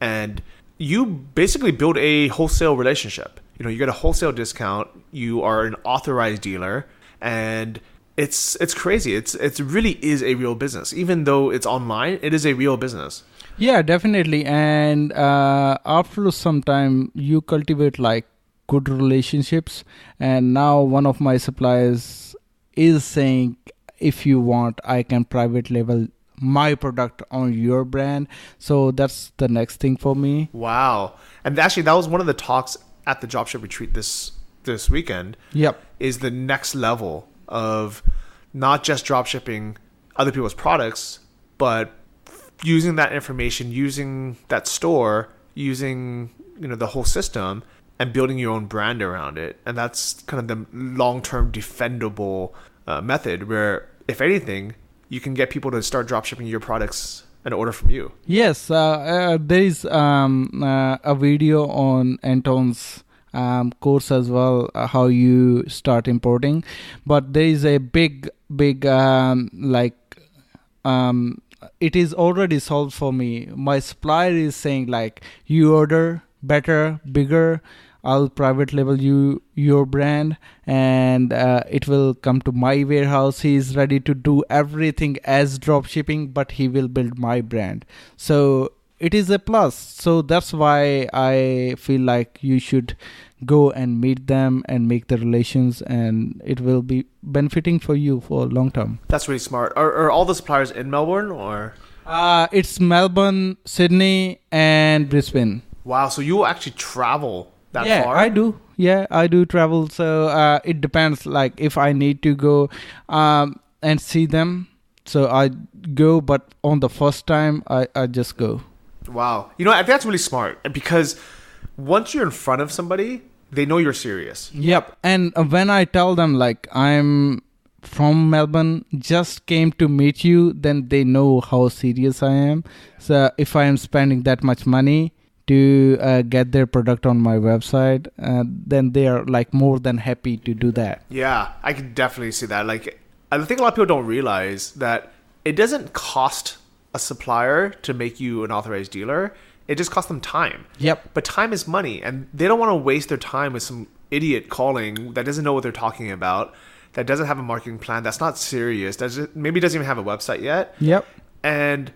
And you basically build a wholesale relationship. You get a wholesale discount. You are an authorized dealer, and it's crazy. It really is a real business. Even though it's online, it is a real business. Yeah, definitely. And after some time, you cultivate like good relationships. And now one of my suppliers is saying, if you want, I can private label my product on your brand. So that's the next thing for me. Wow. And actually, that was one of the talks at the dropship retreat this weekend. Yep. Is the next level of not just dropshipping other people's products, but using that information, using that store, using the whole system, and building your own brand around it. And that's kind of the long-term defendable method where, if anything, you can get people to start dropshipping your products and order from you. Yes, there is a video on Anton's course as well, how you start importing. But there is a big it is already solved for me. My supplier is saying like, you order better, bigger, I'll private label your brand, and it will come to my warehouse. He is ready to do everything as drop shipping, but he will build my brand. So it is a plus. So that's why I feel like you should go and meet them and make the relations, and it will be benefiting for you for long term. That's really smart. Are all the suppliers in Melbourne or? It's Melbourne, Sydney, and Brisbane. Wow. So you will actually travel that far? I do. Yeah, I do travel. So it depends. Like if I need to go and see them, so I go. But on the first time, I just go. Wow. I think that's really smart, because once you're in front of somebody, they know you're serious. Yep. And when I tell them like I'm from Melbourne, just came to meet you, then they know how serious I am. So if I am spending that much money to get their product on my website, then they are like more than happy to do that. Yeah, I can definitely see that. Like, I think a lot of people don't realize that it doesn't cost a supplier to make you an authorized dealer. It just costs them time. Yep. But time is money, and they don't want to waste their time with some idiot calling that doesn't know what they're talking about, that doesn't have a marketing plan, that's not serious, maybe doesn't even have a website yet. Yep. And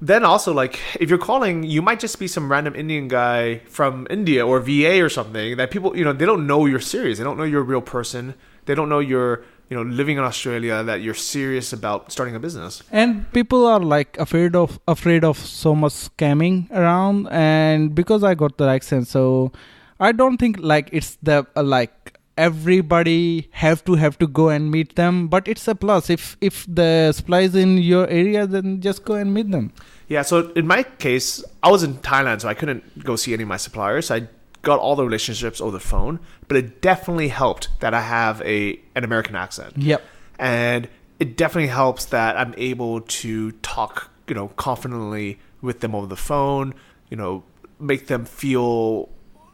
then also, like, if you're calling, you might just be some random Indian guy from India or VA or something that people, they don't know you're serious. They don't know you're a real person. They don't know you're, living in Australia, that you're serious about starting a business. And people are like afraid of so much scamming around. And because I got the accent, so I don't think like it's the everybody have to go and meet them, but it's a plus. If the supply is in your area, then just go and meet them. Yeah, so in my case, I was in Thailand, so I couldn't go see any of my suppliers. I got all the relationships over the phone, but it definitely helped that I have an American accent. Yep. And it definitely helps that I'm able to talk, confidently with them over the phone, make them feel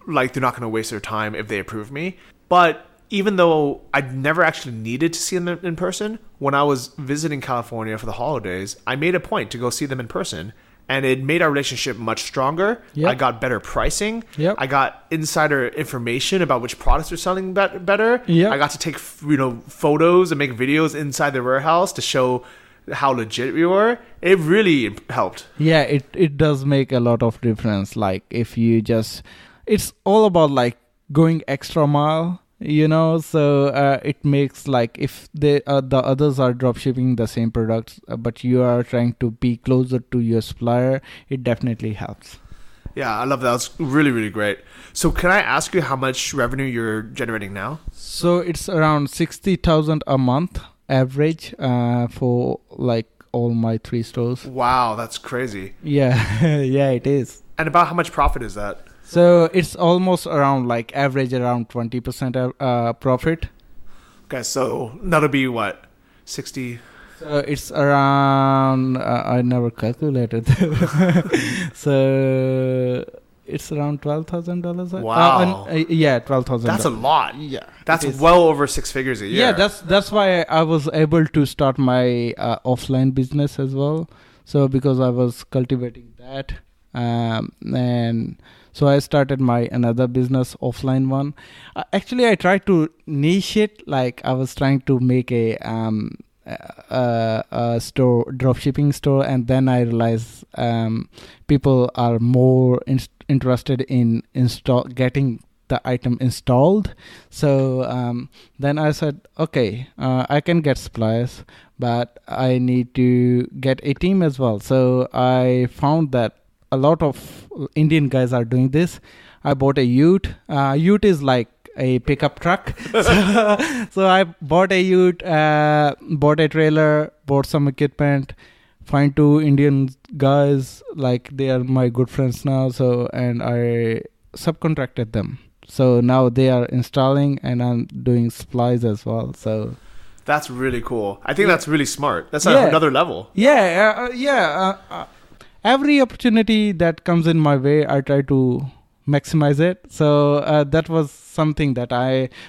like they're not going to waste their time if they approve me. But even though I never actually needed to see them in person, when I was visiting California for the holidays, I made a point to go see them in person, and it made our relationship much stronger. Yep. I got better pricing. Yep. I got insider information about which products are selling better. Yep. I got to take photos and make videos inside the warehouse to show how legit we were. It really helped. Yeah, it does make a lot of difference. Like if you just, it's all about like going extra mile, so it makes like if the others are drop shipping the same products, but you are trying to be closer to your supplier, it definitely helps. Yeah, I love that. That's really, really great. So can I ask you how much revenue you're generating now? So it's around 60,000 a month average for like all my 3 stores. Wow, that's crazy. Yeah, yeah, it is. And about how much profit is that? So it's almost around like average around 20% profit. Okay, so that'll be what, 60 So it's around, I never calculated. So it's around $12,000. Wow. Yeah, $12,000. That's a lot. Yeah. That's well over 6 figures a year. Yeah, that's why I was able to start my offline business as well. So because I was cultivating that, and so I started my another business, offline one. Actually, I tried to niche it. Like I was trying to make a store, dropshipping store, and then I realized people are more interested in getting the item installed. So then I said, okay, I can get suppliers, but I need to get a team as well. So I found that a lot of Indian guys are doing this. I bought a ute. Ute is like a pickup truck. So I bought a ute, bought a trailer, bought some equipment, find 2 Indian guys, like they are my good friends now. So, and I subcontracted them. So now they are installing and I'm doing supplies as well. So that's really cool. I think that's really smart. That's another level. Every opportunity that comes in my way, I try to maximize it. So that was something that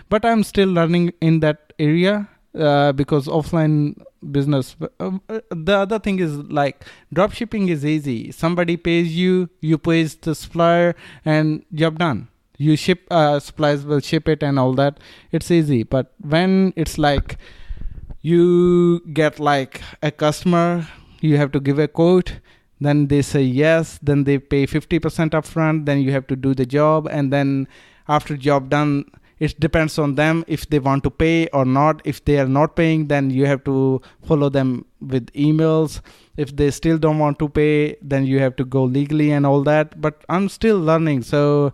but I'm still learning in that area because offline business. The other thing is like dropshipping is easy. Somebody pays you, you pay the supplier, and job done. You ship, suppliers will ship it and all that. It's easy. But when it's like you get like a customer, you have to give a quote. Then they say yes, then they pay 50% upfront, then you have to do the job, and then after job done, it depends on them if they want to pay or not. If they are not paying, then you have to follow them with emails. If they still don't want to pay, then you have to go legally and all that. But I'm still learning, so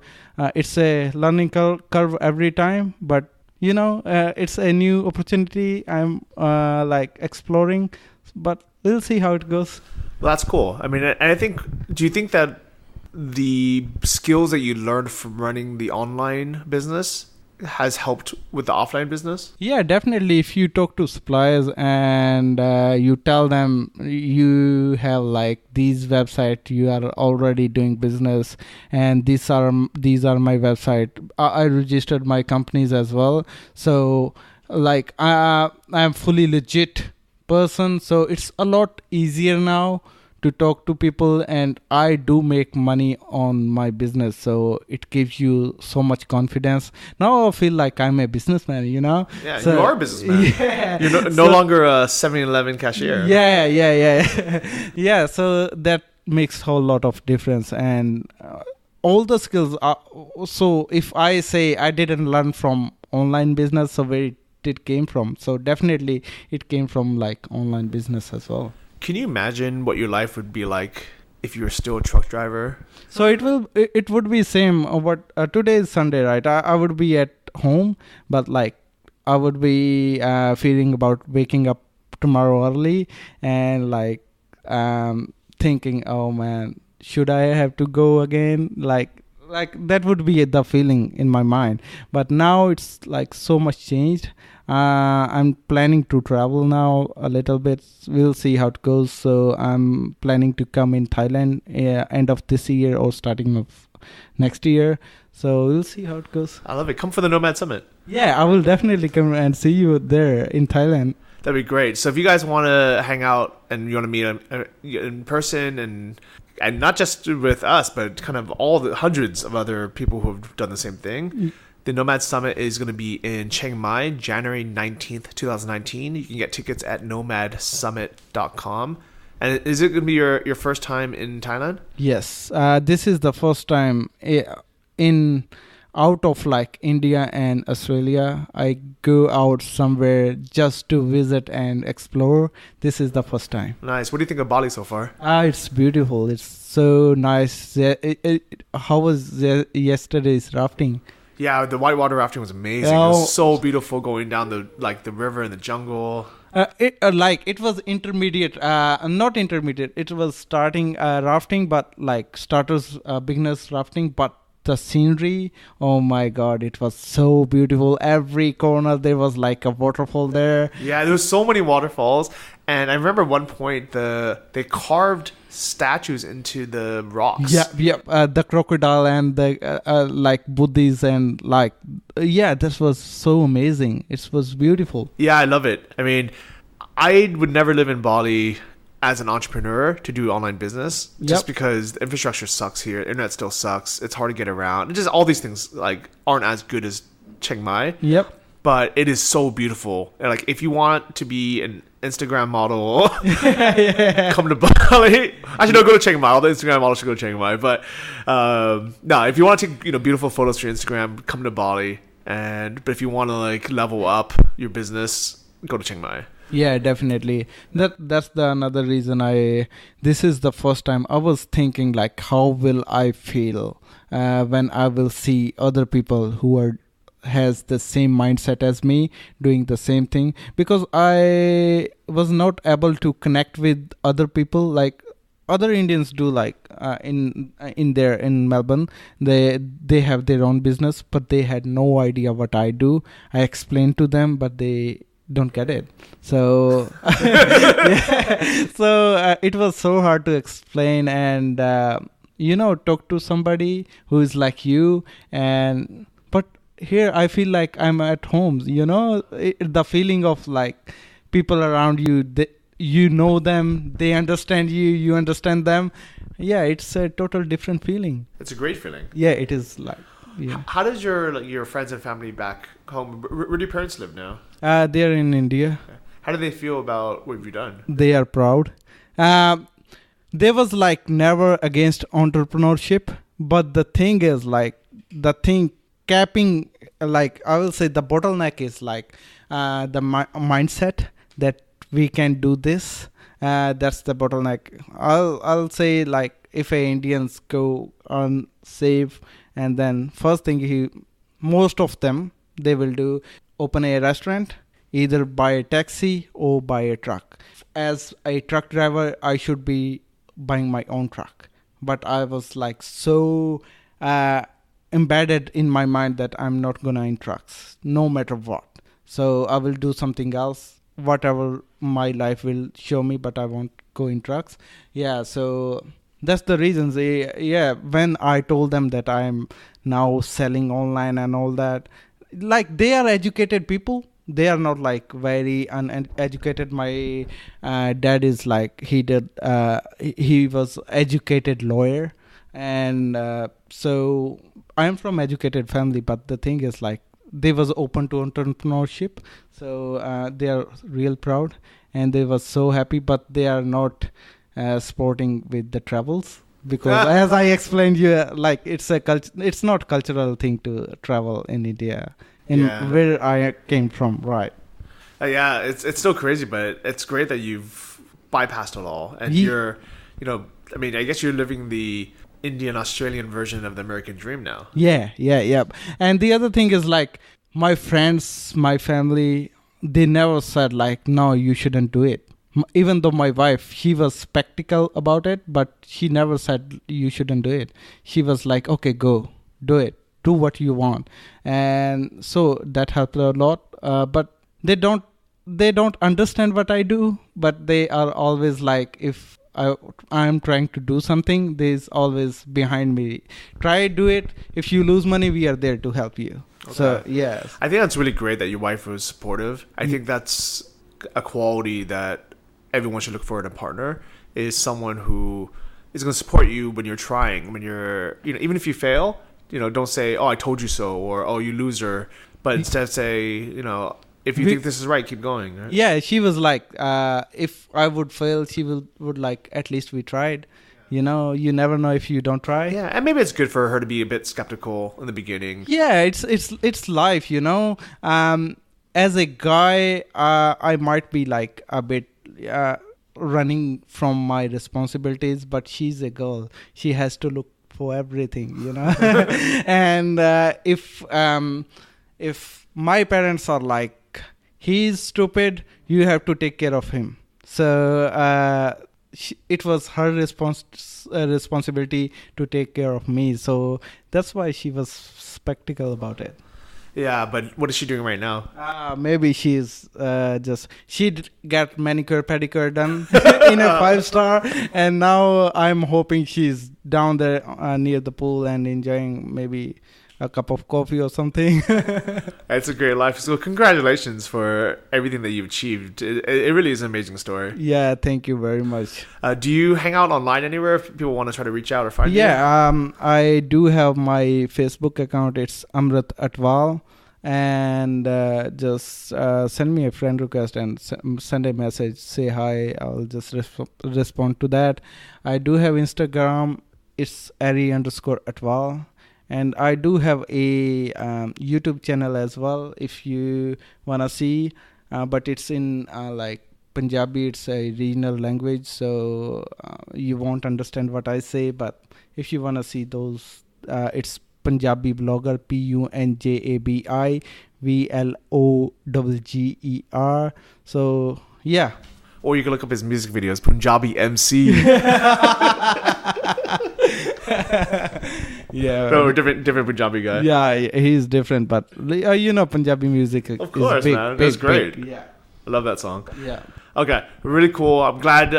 it's a learning curve every time. But it's a new opportunity. I'm like exploring, but we'll see how it goes. Well, that's cool. I mean, and I think, do you think that the skills that you learned from running the online business has helped with the offline business? Yeah, definitely. If you talk to suppliers and you tell them you have like these websites, you are already doing business, and these are my website. I registered my companies as well. So like I'm fully legit person, so it's a lot easier now to talk to people, and I do make money on my business, so it gives you so much confidence. Now I feel like I'm a businessman, Yeah, so, you are a businessman. Yeah. You're no longer a 7-Eleven cashier. Yeah. Yeah, so that makes a whole lot of difference, and all the skills are. So if I say I didn't learn from online business, so where it came from? So definitely it came from like online business as well. Can you imagine what your life would be like if you were still a truck driver? So it would be same. Today is Sunday, right? I would be at home, but like I would be feeling about waking up tomorrow early and like thinking, oh man, should I have to go again? Like that would be the feeling in my mind. But now it's like so much changed. I'm planning to travel now a little bit. We'll see how it goes. So I'm planning to come in Thailand end of this year or starting of next year. So we'll see how it goes. I love it. Come for the Nomad Summit. Yeah, I will definitely come and see you there in Thailand. That'd be great. So if you guys want to hang out and you want to meet in person and not just with us, but kind of all the hundreds of other people who have done the same thing, the Nomad Summit is going to be in Chiang Mai, January 19th, 2019. You can get tickets at nomadsummit.com. And is it going to be your first time in Thailand? Yes. This is the first time out of like India and Australia. I go out somewhere just to visit and explore. This is the first time. Nice. What do you think of Bali so far? It's beautiful. It's so nice. How was yesterday's rafting? Yeah, the whitewater rafting was amazing. It was so beautiful going down the river in the jungle. It was intermediate, not intermediate. It was starting rafting, but like starters, beginners rafting. But the scenery, oh my God, it was so beautiful. Every corner there was like a waterfall there. Yeah, there was so many waterfalls. And I remember one point they carved statues into the rocks. The crocodile and the like Buddhis and like this was so amazing. It was beautiful. Yeah, I love it. I mean, I would never live in Bali as an entrepreneur to do online business just because the infrastructure sucks here. The internet still sucks. It's hard to get around. And just all these things like aren't as good as Chiang Mai. Yep. But it is so beautiful. And like if you want to be an Instagram model, come to Bali. Actually, no, go to Chiang Mai. All the Instagram models should go to Chiang Mai. But no, if you want to take beautiful photos for your Instagram, come to Bali. But if you want to like level up your business, go to Chiang Mai. Yeah, definitely. That's the another reason this is the first time I was thinking like, how will I feel when I will see other people who has the same mindset as me doing the same thing, because I was not able to connect with other people like other Indians do, like in Melbourne they have their own business, but they had no idea what I do. I explained to them, but they don't get it. So it was so hard to explain and talk to somebody who is like you. And but here I feel like I'm at home, the feeling of like people around you, you know them, they understand you, you understand them. Yeah, it's a total different feeling. It's a great feeling. Yeah, it is. Like, yeah. How does your friends and family back home, where do your parents live now? They're in India. Okay. How do they feel about what you've done? They are proud. They was like never against entrepreneurship, but the thing is like capping, like I will say the bottleneck is like the mindset that we can do this. That's the bottleneck. I'll say like if Indians go on save, and then first thing most of them they will do, open a restaurant, either buy a taxi or buy a truck. As a truck driver, I should be buying my own truck, but I was like so embedded in my mind that I'm not gonna in trucks no matter what. So I will do something else, whatever my life will show me, but I won't go in trucks. Yeah, so that's the reasons. Yeah, when I told them that I'm now selling online and all that, like they are educated people. They are not like very uneducated. My dad is like he was educated lawyer, and so I am from educated family. But the thing is like they was open to entrepreneurship, so they are real proud and they was so happy. But they are not sporting with the travels, because as I explained you, like it's not cultural thing to travel in India. Where I came from, right? Yeah, it's still crazy, but it's great that you've bypassed it all, and you're, I mean, I guess you're living the Indian Australian version of the American dream now. Yeah. And the other thing is like my friends, my family, they never said like, no, you shouldn't do it. Even though my wife, she was skeptical about it, but she never said you shouldn't do it. She was like, okay, go, do it. Do what you want. And so that helped a lot. But they don't understand what I do, but they are always like, if I'm trying to do something, there's always behind me. Try do it. If you lose money, we are there to help you. Okay. So yes, I think that's really great that your wife was supportive. I think that's a quality that everyone should look for in a partner, is someone who is going to support you when you're trying, when you're, even if you fail, don't say, oh, I told you so, or, oh, you loser, but instead say, if you think this is right, keep going. Right? Yeah, she was like, if I would fail, she would like, at least we tried. You never know if you don't try. Yeah, and maybe it's good for her to be a bit skeptical in the beginning. Yeah, it's life, As a guy, I might be like a bit running from my responsibilities, but she's a girl. She has to look for everything, And if my parents are like, he's stupid, you have to take care of him. So it was her responsibility to take care of me. So that's why she was skeptical about it. Yeah, but what is she doing right now? Maybe she's she'd get manicure pedicure done in a 5-star, and now I'm hoping she's down there near the pool and enjoying maybe a cup of coffee or something. It's a great life. So congratulations for everything that you've achieved. It really is an amazing story. Yeah, thank you very much. Do you hang out online anywhere if people want to try to reach out or find you? Yeah, I do have my Facebook account. It's Amrit Atwal. And just send me a friend request and send a message. Say hi. I'll just respond to that. I do have Instagram. It's Ari_Atwal. And I do have a YouTube channel as well if you want to see. But it's in like Punjabi. It's a regional language. So you won't understand what I say. But if you want to see those, it's Punjabi Vlogger, PUNJABI VLOGGER. So yeah. Or you can look up his music videos, Punjabi MC. Yeah. No, different Punjabi guy. Yeah, he's different, but Punjabi music. Of course, is big, man. That's great. Big. Yeah. I love that song. Yeah. Okay, really cool. I'm glad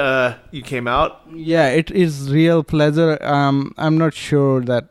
you came out. Yeah, it is real pleasure. I'm not sure that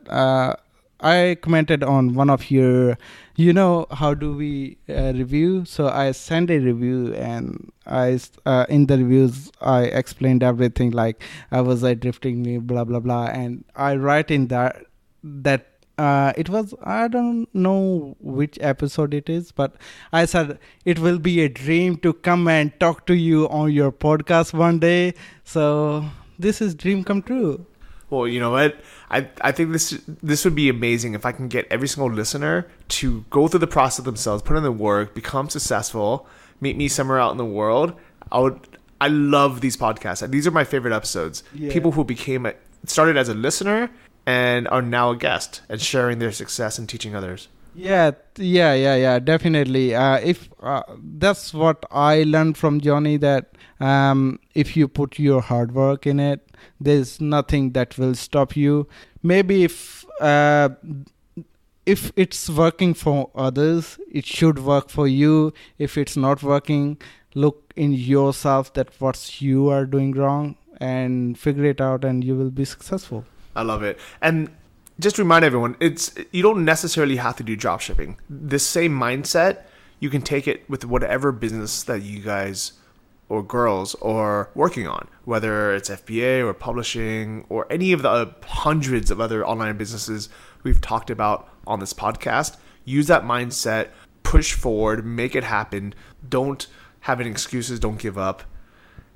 I commented on one of your, how do we review? So I sent a review, and in the reviews I explained everything, like I was drifting, blah blah blah, and I write in that it was, I don't know which episode it is, but I said it will be a dream to come and talk to you on your podcast one day. So this is dream come true. Well, you know what? I think this would be amazing if I can get every single listener to go through the process themselves, put in the work, become successful, meet me somewhere out in the world. I love these podcasts. These are my favorite episodes. Yeah. People who started as a listener and are now a guest and sharing their success and teaching others. Yeah, definitely. If that's what I learned from Johnny, that if you put your hard work in it, there's nothing that will stop you. Maybe if it's working for others, it should work for you. If it's not working, look in yourself that what you are doing wrong and figure it out, and you will be successful. I love it. And just to remind everyone, you don't necessarily have to do dropshipping. This same mindset, you can take it with whatever business that you guys or girls are working on, whether it's FBA or publishing or any of the hundreds of other online businesses we've talked about on this podcast. Use that mindset, push forward, make it happen. Don't have any excuses. Don't give up.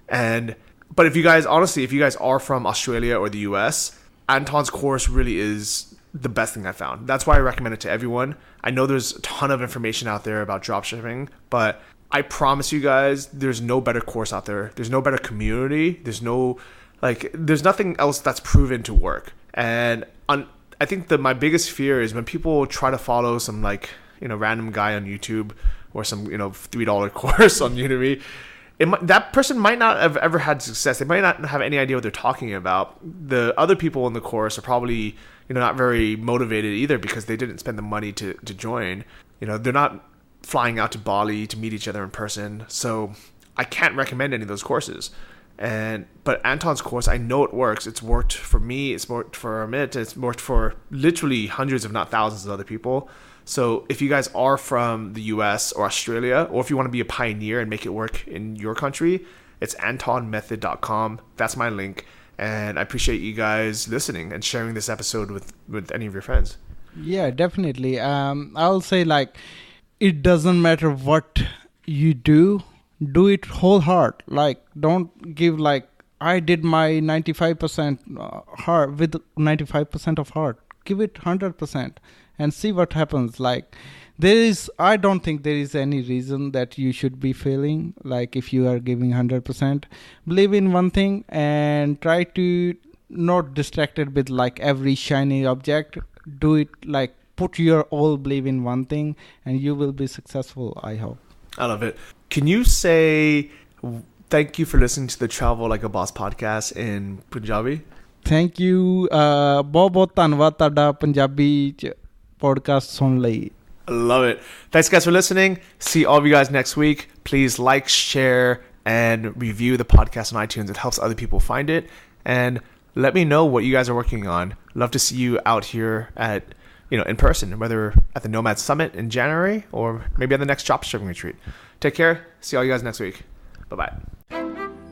But if you guys are from Australia or the US, Anton's course really is the best thing I found. That's why I recommend it to everyone. I know there's a ton of information out there about dropshipping, but I promise you guys, there's no better course out there. There's no better community. There's nothing else that's proven to work. And I think that my biggest fear is when people try to follow some random guy on YouTube or some $3 course on Udemy. That person might not have ever had success. They might not have any idea what they're talking about. The other people in the course are probably not very motivated either because they didn't spend the money to join. They're not flying out to Bali to meet each other in person. So I can't recommend any of those courses. But Anton's course, I know it works. It's worked for me. It's worked for Amrit. It's worked for literally hundreds, if not thousands, of other people. So if you guys are from the US or Australia, or if you want to be a pioneer and make it work in your country, it's antonmethod.com. That's my link. And I appreciate you guys listening and sharing this episode with any of your friends. Yeah, definitely. I'll say it doesn't matter what you do it whole heart. Don't give I did my 95% heart with 95% of heart. Give it 100%. And see what happens. I don't think there is any reason that you should be failing. If you are giving 100%, believe in one thing and try to not distracted with every shiny object. Do it put your all believe in one thing, and you will be successful, I hope. I love it. Can you say thank you for listening to the Travel Like a Boss podcast in Punjabi? Thank you. ਬਹੁਤ ਧੰਨਵਾਦ ਤੁਹਾਡਾ ਪੰਜਾਬੀ ਚ podcast ਸੁਣ ਲਈ. I love it. Thanks, guys, for listening. See all of you guys next week. Please like, share, and review the podcast on iTunes. It helps other people find it. And let me know what you guys are working on. Love to see you out here at, in person, whether at the Nomad Summit in January or maybe at the next dropshipping retreat. Take care. See all you guys next week. Bye-bye.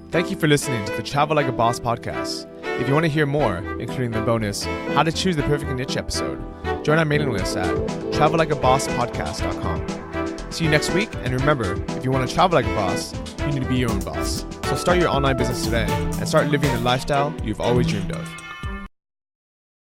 Thank you for listening to the Travel Like a Boss podcast. If you want to hear more, including the bonus How to Choose the Perfect Niche episode, join our mailing list at travellikeabosspodcast.com. See you next week, and remember, if you want to travel like a boss, you need to be your own boss. So start your online business today and start living the lifestyle you've always dreamed of.